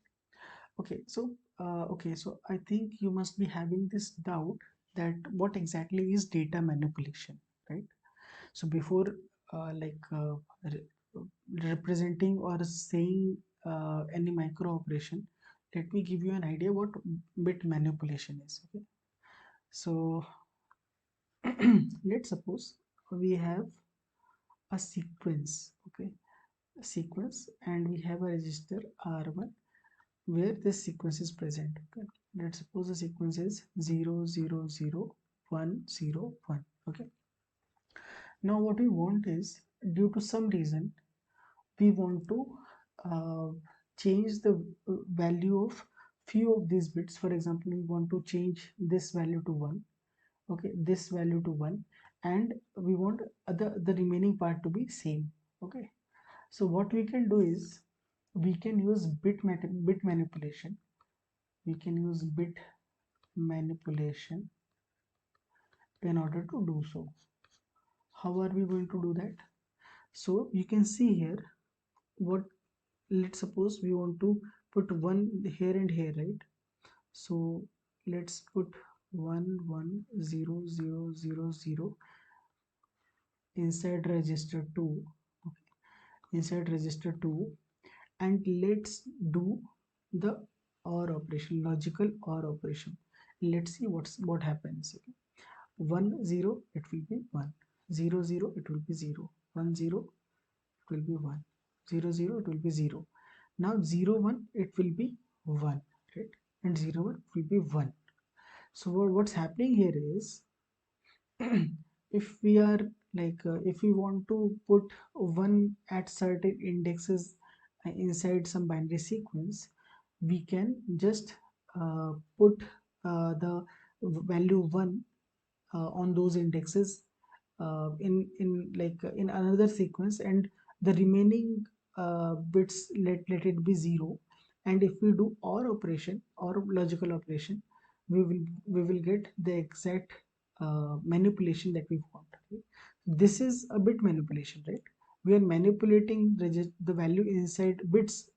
Okay, so I think you must be having this doubt that what exactly is data manipulation, right? So before re representing or saying any micro operation, let me give you an idea what bit manipulation is. Okay, so let's suppose we have a sequence. Okay, a sequence, and we have a register R1 where this sequence is present. Okay, let's suppose the sequence is 0 0 0 1 0 1. Okay, now what we want is, due to some reason, we want to uh, change the value of few of these bits. For example, we want to change this value to 1. Okay, this value to 1, and we want the remaining part to be same. Okay, so what we can do is, we can use bit manipulation. We can use bit manipulation in order to do so. How are we going to do that? So you can see here, what, let's suppose we want to put 1 here and here, right? So let's put 1 1 0 0 0 0 inside register 2. Okay, inside register 2, and let's do the OR operation, logical OR operation. Let's see what happens. Okay, 1 0 it will be 1, 0 0 it will be 0, 1 0 it will be 1, 0 0 it will be 0. Now 0 1 it will be 1, right? And 0 1 will be 1. So what's happening here is, if we are if we want to put 1 at certain indexes inside some binary sequence, we can just put the value 1 on those indexes in another sequence, and the remaining bits let it be 0. And if we do OR operation or logical operation, we will get the exact manipulation that we want. Okay? This is a bit manipulation, right? We are manipulating the value inside bits,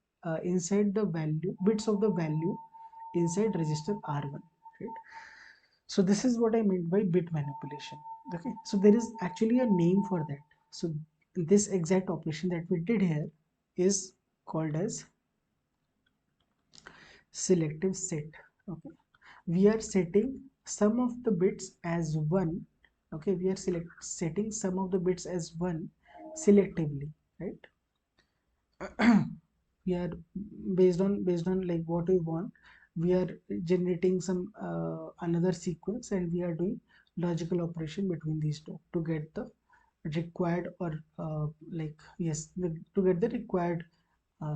inside the value bits of the value inside register R1, right? So this is what I meant by bit manipulation. Okay, so there is actually a name for that. So this exact operation that we did here is called as selective set. Okay, we are setting some of the bits as 1. Okay, we are setting some of the bits as 1 selectively, right? We are based on like what we want, we are generating some another sequence, and we are doing logical operation between these two to get the required, or to get the required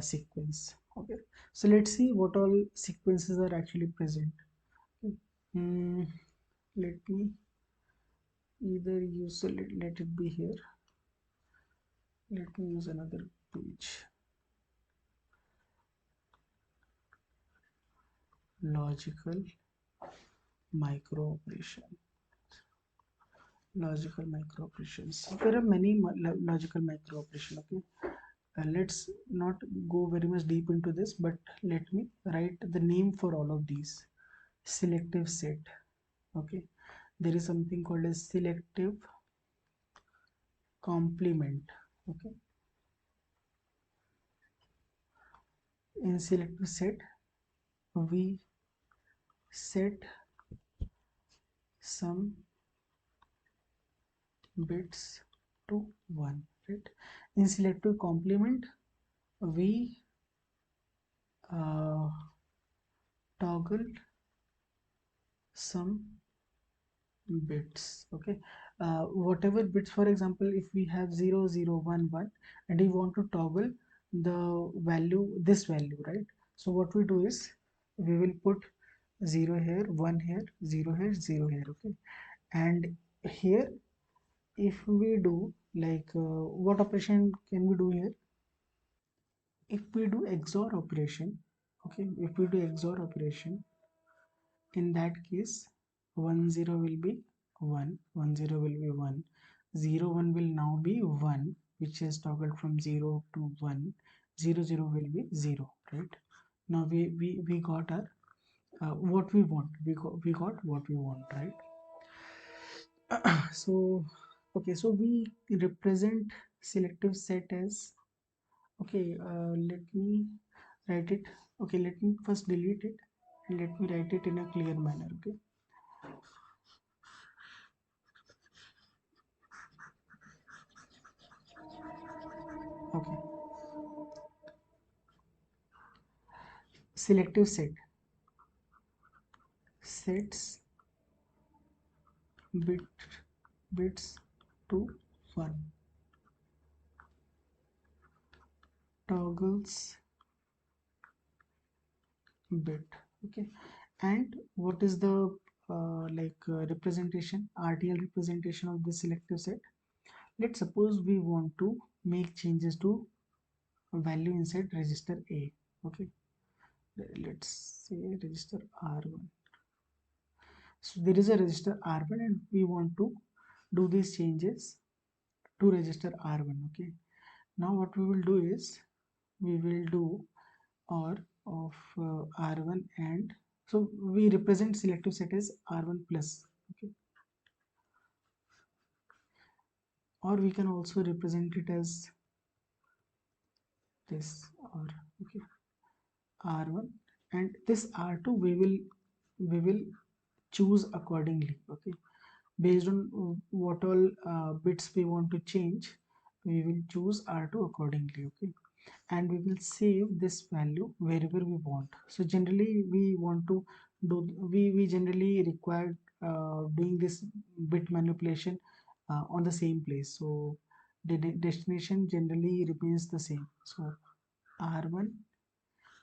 sequence. Okay, so let's see what all sequences are actually present. Hmm, let me either use, so let it be here. Let me use another page. Logical microoperation. Logical microoperations. There are many logical microoperations. Okay, let's not go very much deep into this, but let me write the name for all of these. Selective set. Okay, there is something called as selective complement. Okay, in selective set, we set some bits to 1, right? In selective complement, we uh, toggle some bits. Okay, whatever bits, for example, if we have 0 0 1 1 and we want to toggle the value, this value, right? So what we do is we will put 0 here, 1 here, 0 here, 0 here. Okay, and here if we do like what operation can we do here? If we do XOR operation, okay, if we do XOR operation, in that case 1 0 will be 1, 1 0 will be 1, 0 1 will now be 1, which is toggled from 0 to 1, 0 0 will be 0, right? Now we got our what we want, we got what we want, right? So okay, so we represent selective set as, okay, let me write it. Okay, let me first delete it and let me write it in a clear manner. Okay, okay, selective set sets bits to 1, toggles bit. Okay, and what is the representation, RTL representation of the selective set? Let's suppose we want to make changes to a value inside register A. Okay, let's say register R1. So there is a register R1 and we want to do these changes to register R1. Okay, now what we will do is we will do OR of R1, and so we represent selective set as R1 plus. Okay, or we can also represent it as this, or okay, R1, and this R2 we will choose accordingly. Okay, based on what all bits we want to change, we will choose R2 accordingly. Okay, and we will save this value wherever we want. So generally we want to do, we generally require doing this bit manipulation on the same place, so the destination generally remains the same. So R1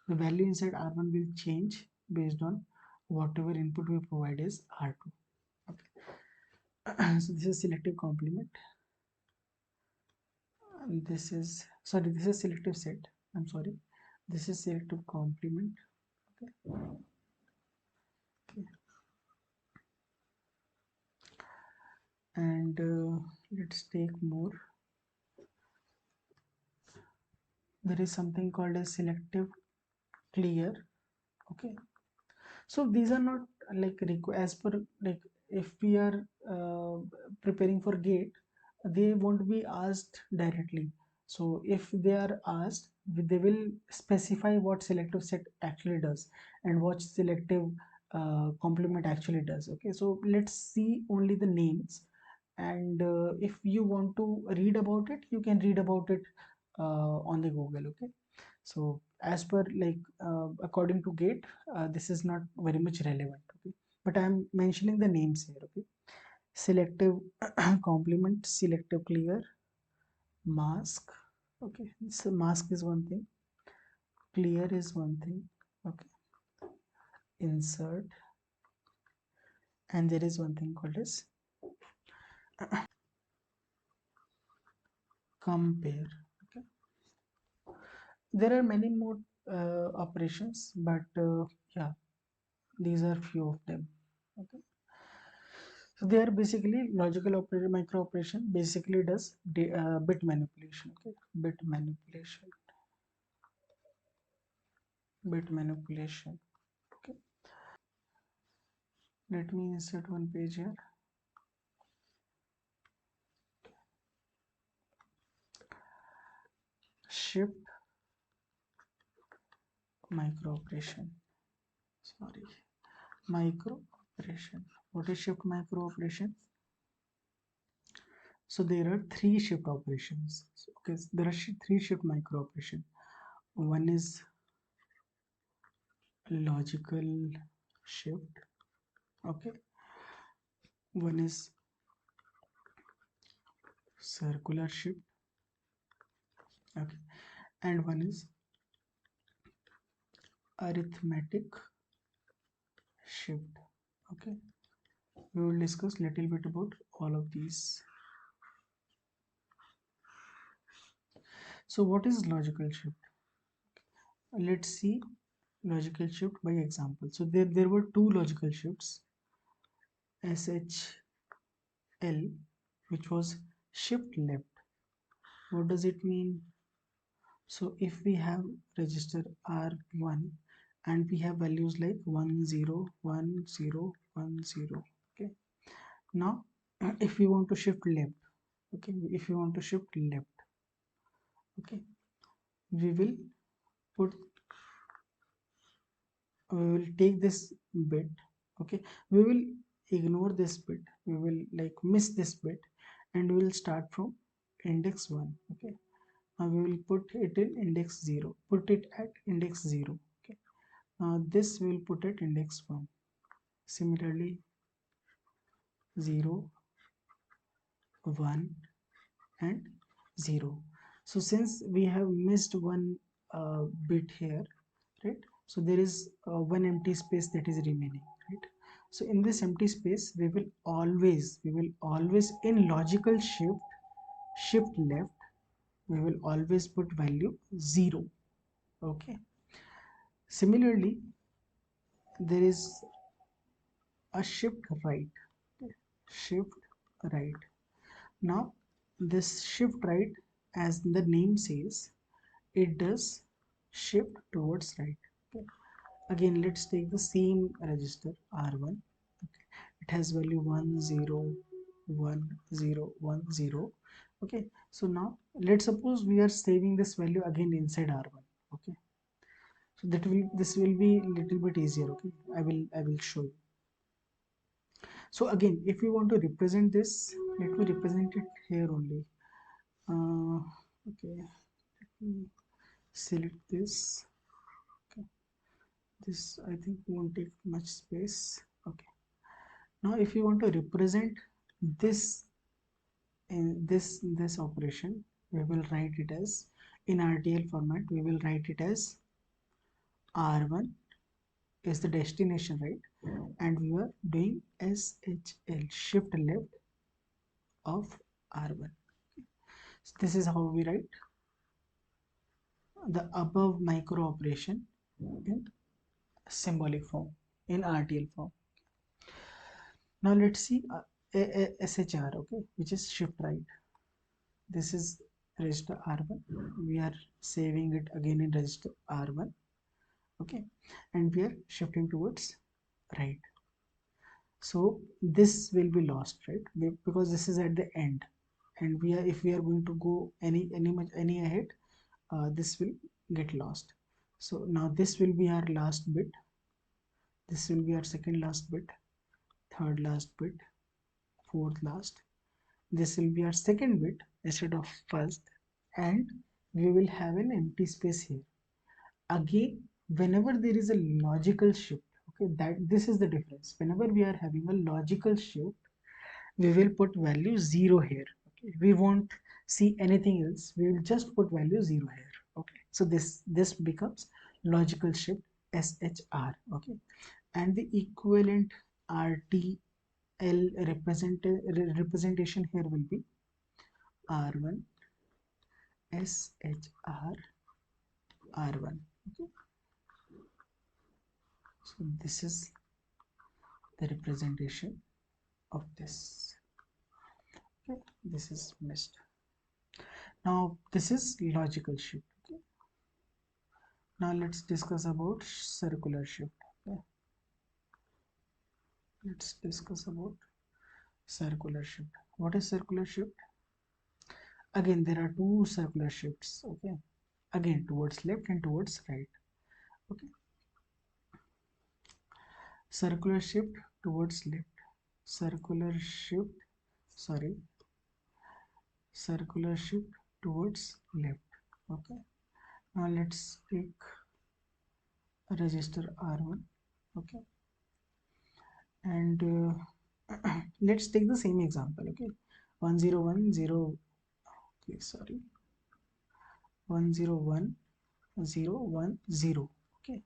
The value inside R1 will change based on whatever input we provide is R2. Okay. So this is selective complement, and this is, sorry, this is selective set. I'm sorry, this is selective complement. Okay. Okay. And let's take more. There is something called as selective clear. Okay. So these are not like as per, like if we are preparing for gate, they won't be asked directly. So if they are asked, they will specify what selective set actually does and what selective complement actually does. Okay, so let's see only the names, and if you want to read about it, you can read about it on the Google. Okay, so as per like according to gate, this is not very much relevant. Okay, but I am mentioning the names here. Okay, selective complement, selective clear, mask. Okay, so mask is one thing, clear is one thing. Okay, insert, and there is one thing called as compare. Okay, there are many more operations, but yeah, these are few of them. Okay, so they are basically logical operator. Micro operation basically does bit manipulation. Okay, bit manipulation, bit manipulation. Okay, let me insert one page here. Shift micro operation. Sorry, micro operation. What is shift micro operation? So there are three shift operations. So, okay, so there are three shift micro operation. One is logical shift. Okay, one is circular shift. Okay, and one is arithmetic shift. Okay, we will discuss little bit about all of these. So what is logical shift? Let's see logical shift by example. So there were two logical shifts, SHL, which was shift left. What does it mean? So if we have register R1 and we have values like 1 0 1 0 1 0. Okay, now if we want to shift left, okay, if we want to shift left, okay, we will put, we will take this bit. Okay, we will ignore this bit, we will like miss this bit, and we will start from index 1. Okay, now we will put it in index 0, put it at index 0. Okay, now this we will put at index 1. Similarly 0 1 and 0. So since we have missed one bit here, right, so there is one empty space that is remaining, right? So in this empty space we will always in logical shift left, we will always put value 0. Okay, similarly there is a shift right. Okay, shift right. Now this shift right, as the name says, it does shift towards right. Okay, again let's take the same register R1. Okay, it has value 1 0 1 0 1 0. Okay, so now let's suppose we are saving this value again inside R1. Okay, so this will be little bit easier. Okay, I will show you. So again, if we want to represent this, let me represent it here only. Okay, let me select this. Okay, this I think won't take much space. Okay, now if you want to represent this in this operation, we will write it as, in RTL format we will write it as R1 is the destination, right? And we are doing SHL, shift left of R1. So this is how we write the above micro operation in symbolic form, in RTL form. Now let's see SHR, okay, which is shift right. This is register R1. We are saving it again in register R1, okay, and we are shifting towards right. So this will be lost, right? Because this is at the end, and we are, if we are going to go any ahead, this will get lost. So now this will be our last bit. This will be our second last bit, third last bit, fourth last. This will be our second bit instead of first, and we will have an empty space here. Again, whenever there is a logical shift, okay, that this is the difference. Whenever we are having a logical shift, we will put value 0 here. Okay, we won't see anything else. We will just put value 0 here. Okay, so this becomes logical shift SHR. Okay, and the equivalent RTL representation here will be R1 SHR R1. Okay, so this is the representation of this. Okay, this is missed. Now this is logical shift. Okay, now let's discuss about circular shift. Okay, let's discuss about circular shift. What is circular shift? Again, there are two circular shifts. Okay, again towards left and towards right. Okay, circular shift towards left, circular shift, sorry, circular shift towards left. Okay, now let's take register R1. Okay, and let's take the same example. Okay, 1010, okay, sorry, 101010. Okay,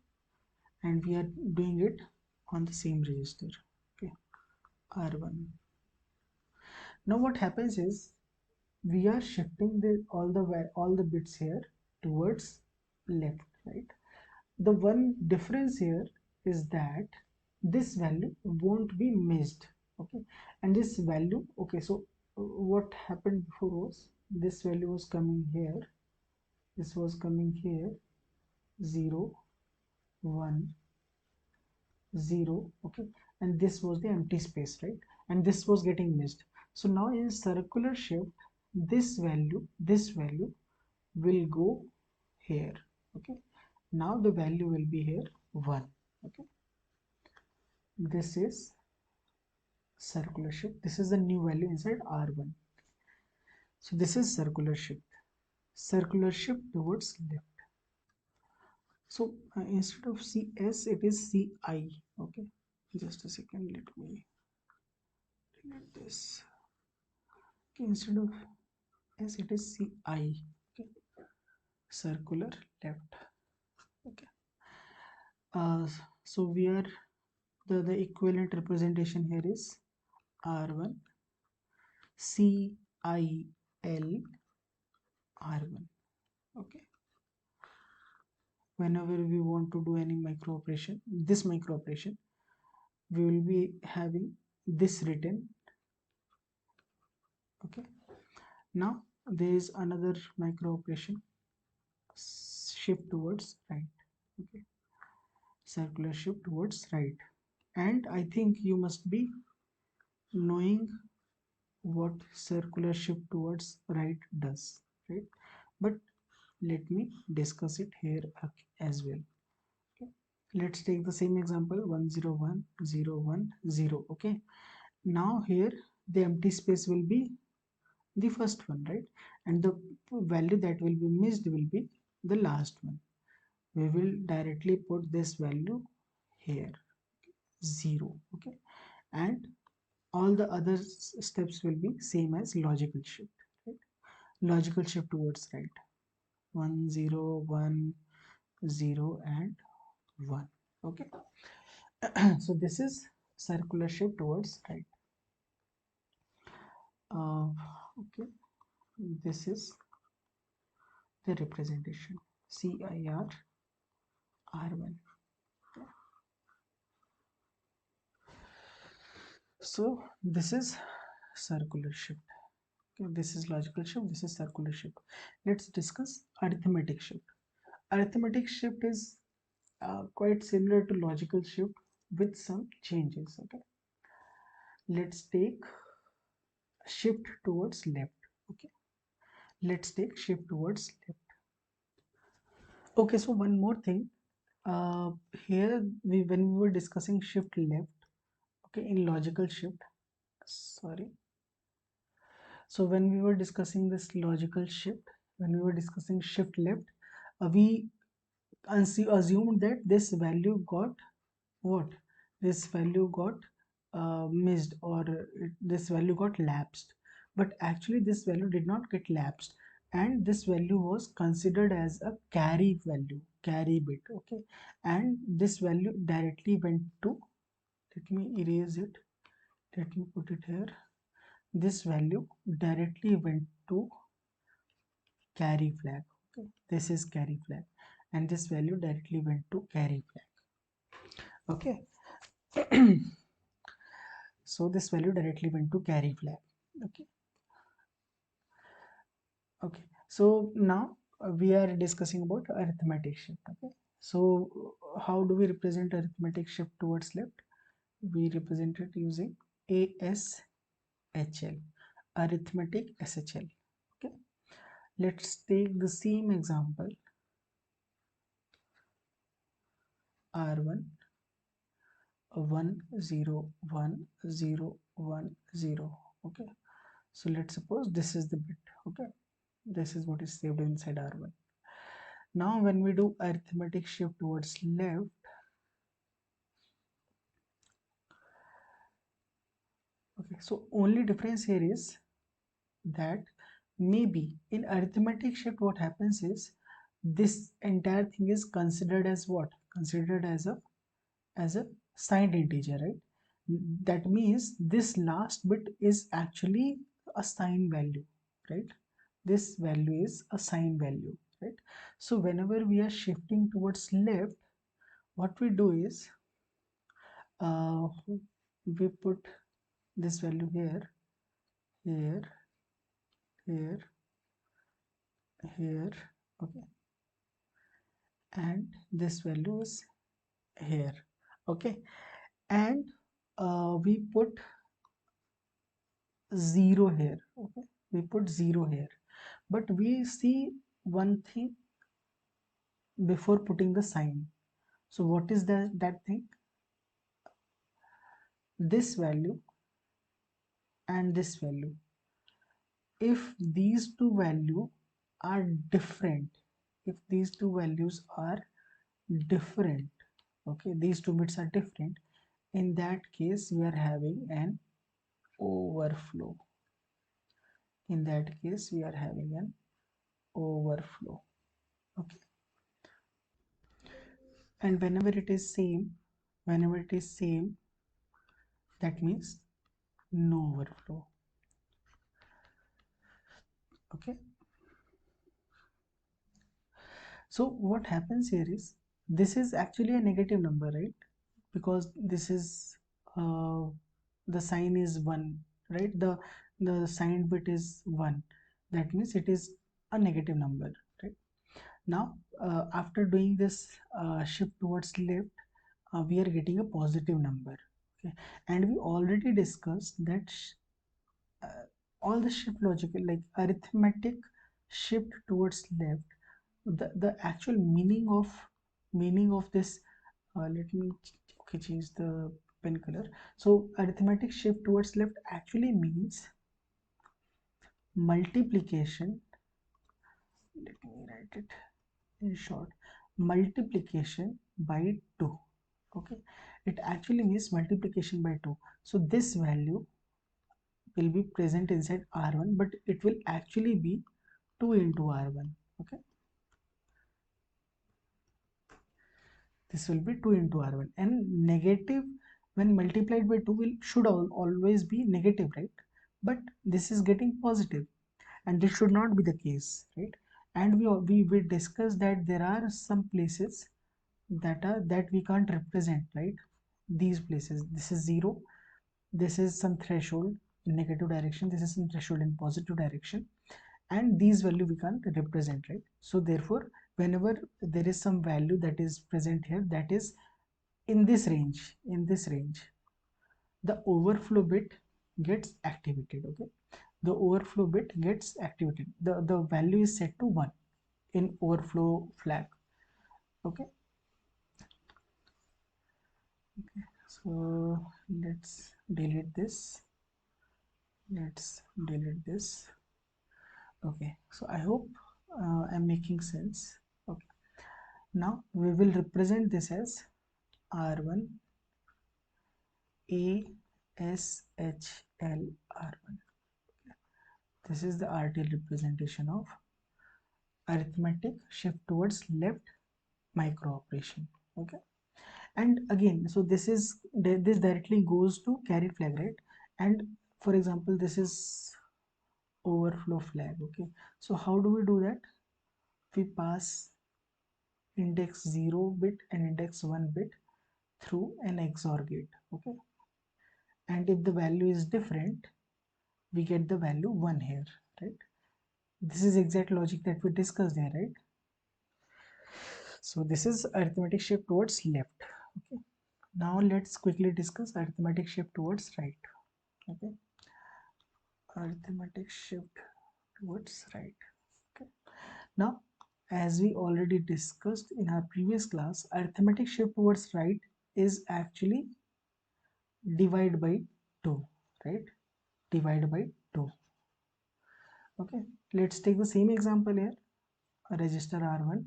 and we are doing it on the same register. Okay, R1. Now what happens is we are shifting all the bits here towards left, right? The one difference here is that this value won't be missed. Okay, and this value, okay, so what happened before was this value was coming here, this was coming here, 0 1 0. Okay, and this was the empty space, right? And this was getting missed. So now in circular shift, this value will go here. Okay, now the value will be here 1. Okay, this is circular shift. This is the new value inside R1. So this is circular shift towards left. So instead of CS, it is CI. Okay, just a second, let me delete this. Okay, instead of S, it is CI. Okay, circular left. Okay, so we are the equivalent representation here is R1 CIL R1. Okay, whenever we want to do any micro operation, this micro operation, we will be having this written. Okay, now there is another micro operation, shift towards right. Okay, circular shift towards right, and I think you must be knowing what circular shift towards right does, right? But let me discuss it here as well. Okay, let's take the same example, 101010. Okay, now here the empty space will be the first one, right? And the value that will be missed will be the last one. We will directly put this value here, 0. Okay, and all the other steps will be same as logical shift, right? Logical shift towards right, 1010 and 1. Okay. So this is circular shift towards right. Okay, this is the representation CIR R1. So this is circular shift. Okay, this is logical shift, this is circular shift. Let's discuss arithmetic shift. Arithmetic shift is quite similar to logical shift with some changes. Okay, let's take shift towards left. Okay, let's take shift towards left. Okay, so one more thing. Here when we were discussing shift left, okay, in logical shift, sorry. So when we were discussing this logical shift, when we were discussing shift left, we assumed that this value got what? This value got missed, or this value got lapsed. But actually this value did not get lapsed, and this value was considered as a carry value, carry bit. Okay, and this value directly went to, let me erase it, let me put it here. This value directly went to carry flag. Okay, this is carry flag, and this value directly went to carry flag. Okay. So this value directly went to carry flag. Okay. Okay, so now we are discussing about arithmetic shift. Okay, so how do we represent arithmetic shift towards left? We represent it using ASHL, arithmetic SHL. Okay, let's take the same example, R1 1 0 1 0 1 0. Okay, so let's suppose this is the bit. Okay, this is what is saved inside R1. Now when we do arithmetic shift towards left, okay, so only difference here is that maybe in arithmetic shift what happens is this entire thing is considered as what? Considered as a signed integer, right? That means this last bit is actually a sign value, right? This value is a sign value, right? So whenever we are shifting towards left, what we do is uh, we put this value here, here, here, here. Okay, and this value is here. Okay, and we put 0 here. Okay, we put 0 here, but we see one thing before putting the sign. So what is that thing? This value and this value, if these two values are different, if these two values are different, okay, these two bits are different, in that case we are having an overflow. In that case we are having an overflow. Okay, and whenever it is same, that means no overflow. Okay, so what happens here is this is actually a negative number, right? Because this is the sign is 1, right? The signed bit is 1, that means it is a negative number, right? Now after doing this shift towards left, we are getting a positive number. Okay, and we already discussed that all the shift logical, like arithmetic shift towards left, the actual meaning of this, let me okay, change the pen color. So arithmetic shift towards left actually means multiplication, let me write it in short, multiplication by 2. Okay, it actually means multiplication by 2. So this value will be present inside R1, but it will actually be 2 into R1. Okay, This will be 2 into R1, and negative when multiplied by 2 should always be negative, right? But this is getting positive, and this should not be the case, right? And we discussed that there are some places that we can't represent, right? These places, this is 0, this is some threshold in negative direction, this is some threshold in positive direction, and these value we can't represent, right? So therefore, whenever there is some value that is present here, that is in this range, the overflow bit gets activated. Okay, the overflow bit gets activated, the value is set to 1 in overflow flag. Okay, so let's delete this. Okay, so I hope I'm making sense. Okay, now we will represent this as R1 ASHL R1. This is the RTL representation of arithmetic shift towards left microoperation. Okay, and again, so this directly goes to carry flag, right? And for example, this is overflow flag. Okay, so how do we do that? We pass index 0 bit and index 1 bit through an XOR gate. Okay, and if the value is different, we get the value 1 here, right? This is exact logic that we discussed here, right? So this is arithmetic shift towards left. Okay, now let's quickly discuss arithmetic shift towards right. Okay, arithmetic shift towards right. Okay, now as we already discussed in our previous class, arithmetic shift towards right is actually divide by 2, right? Divide by 2. Okay, let's take the same example here, a register R1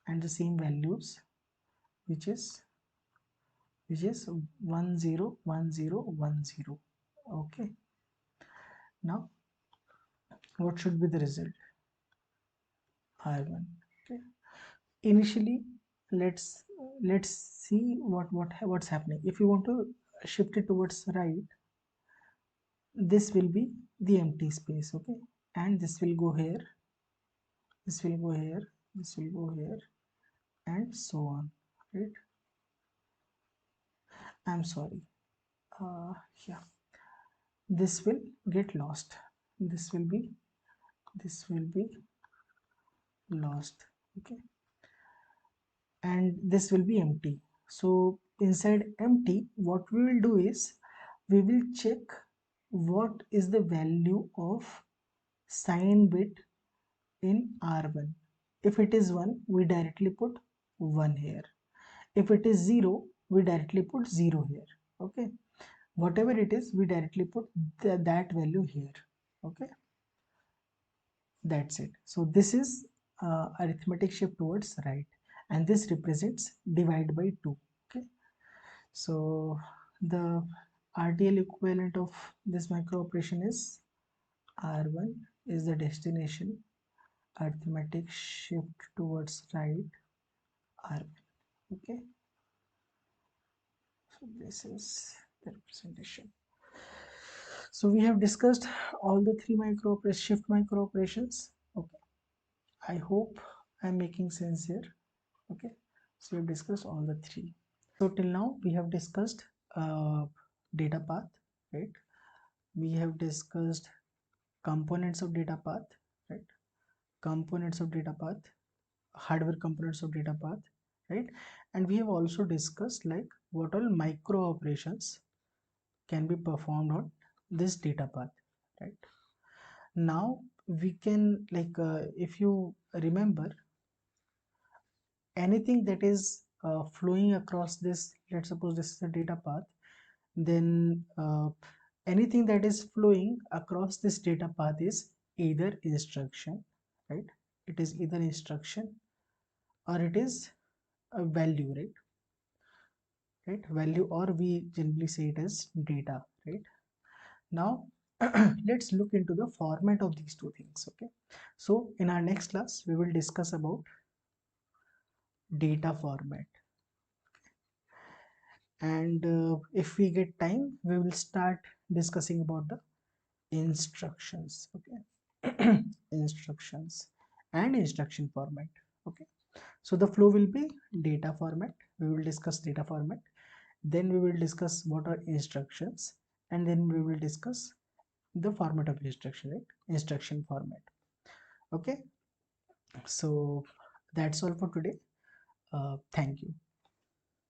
and the same values, which is 101010. Okay, now what should be the result? R1. Okay, initially let's see what's happening. If you want to shift it towards right, this will be the empty space. Okay, and this will go here, this will go here, this will go here, and so on, right? I'm sorry, yeah, this will get lost, this will be lost. Okay, and this will be empty. So inside empty, what we will do is we will check what is the value of sign bit in R1. If it is 1, we directly put 1 here. If it is 0, we directly put 0 here. Okay, whatever it is, we directly put that value here. Okay, that's it. So this is arithmetic shift towards right, and this represents divide by 2. Okay, so the RTL equivalent of this micro operation is R1 is the destination, arithmetic shift towards right, R1. Okay, so this is the representation. So we have discussed all the three shift micro operations. Okay, I hope I'm making sense here. Okay, so we have discussed all the three. So till now we have discussed data path, right? We have discussed components of data path, right? Components of data path, hardware components of data path, right? And we have also discussed like what all micro operations can be performed on this data path, right? Now we can if you remember, anything that is flowing across this, let's suppose this is the data path, then anything that is flowing across this data path is either instruction, right? It is either instruction or it is a value, right? Value, or we generally say it as data, right? Now let's look into the format of these two things. Okay, so in our next class we will discuss about data format. and if we get time we will start discussing about the instructions. Okay. Instructions and instruction format. Okay, so the flow will be data format. We will discuss data format, then we will discuss what are instructions, and then we will discuss the format of instruction, right? Instruction format. Okay, so that's all for today. Thank you.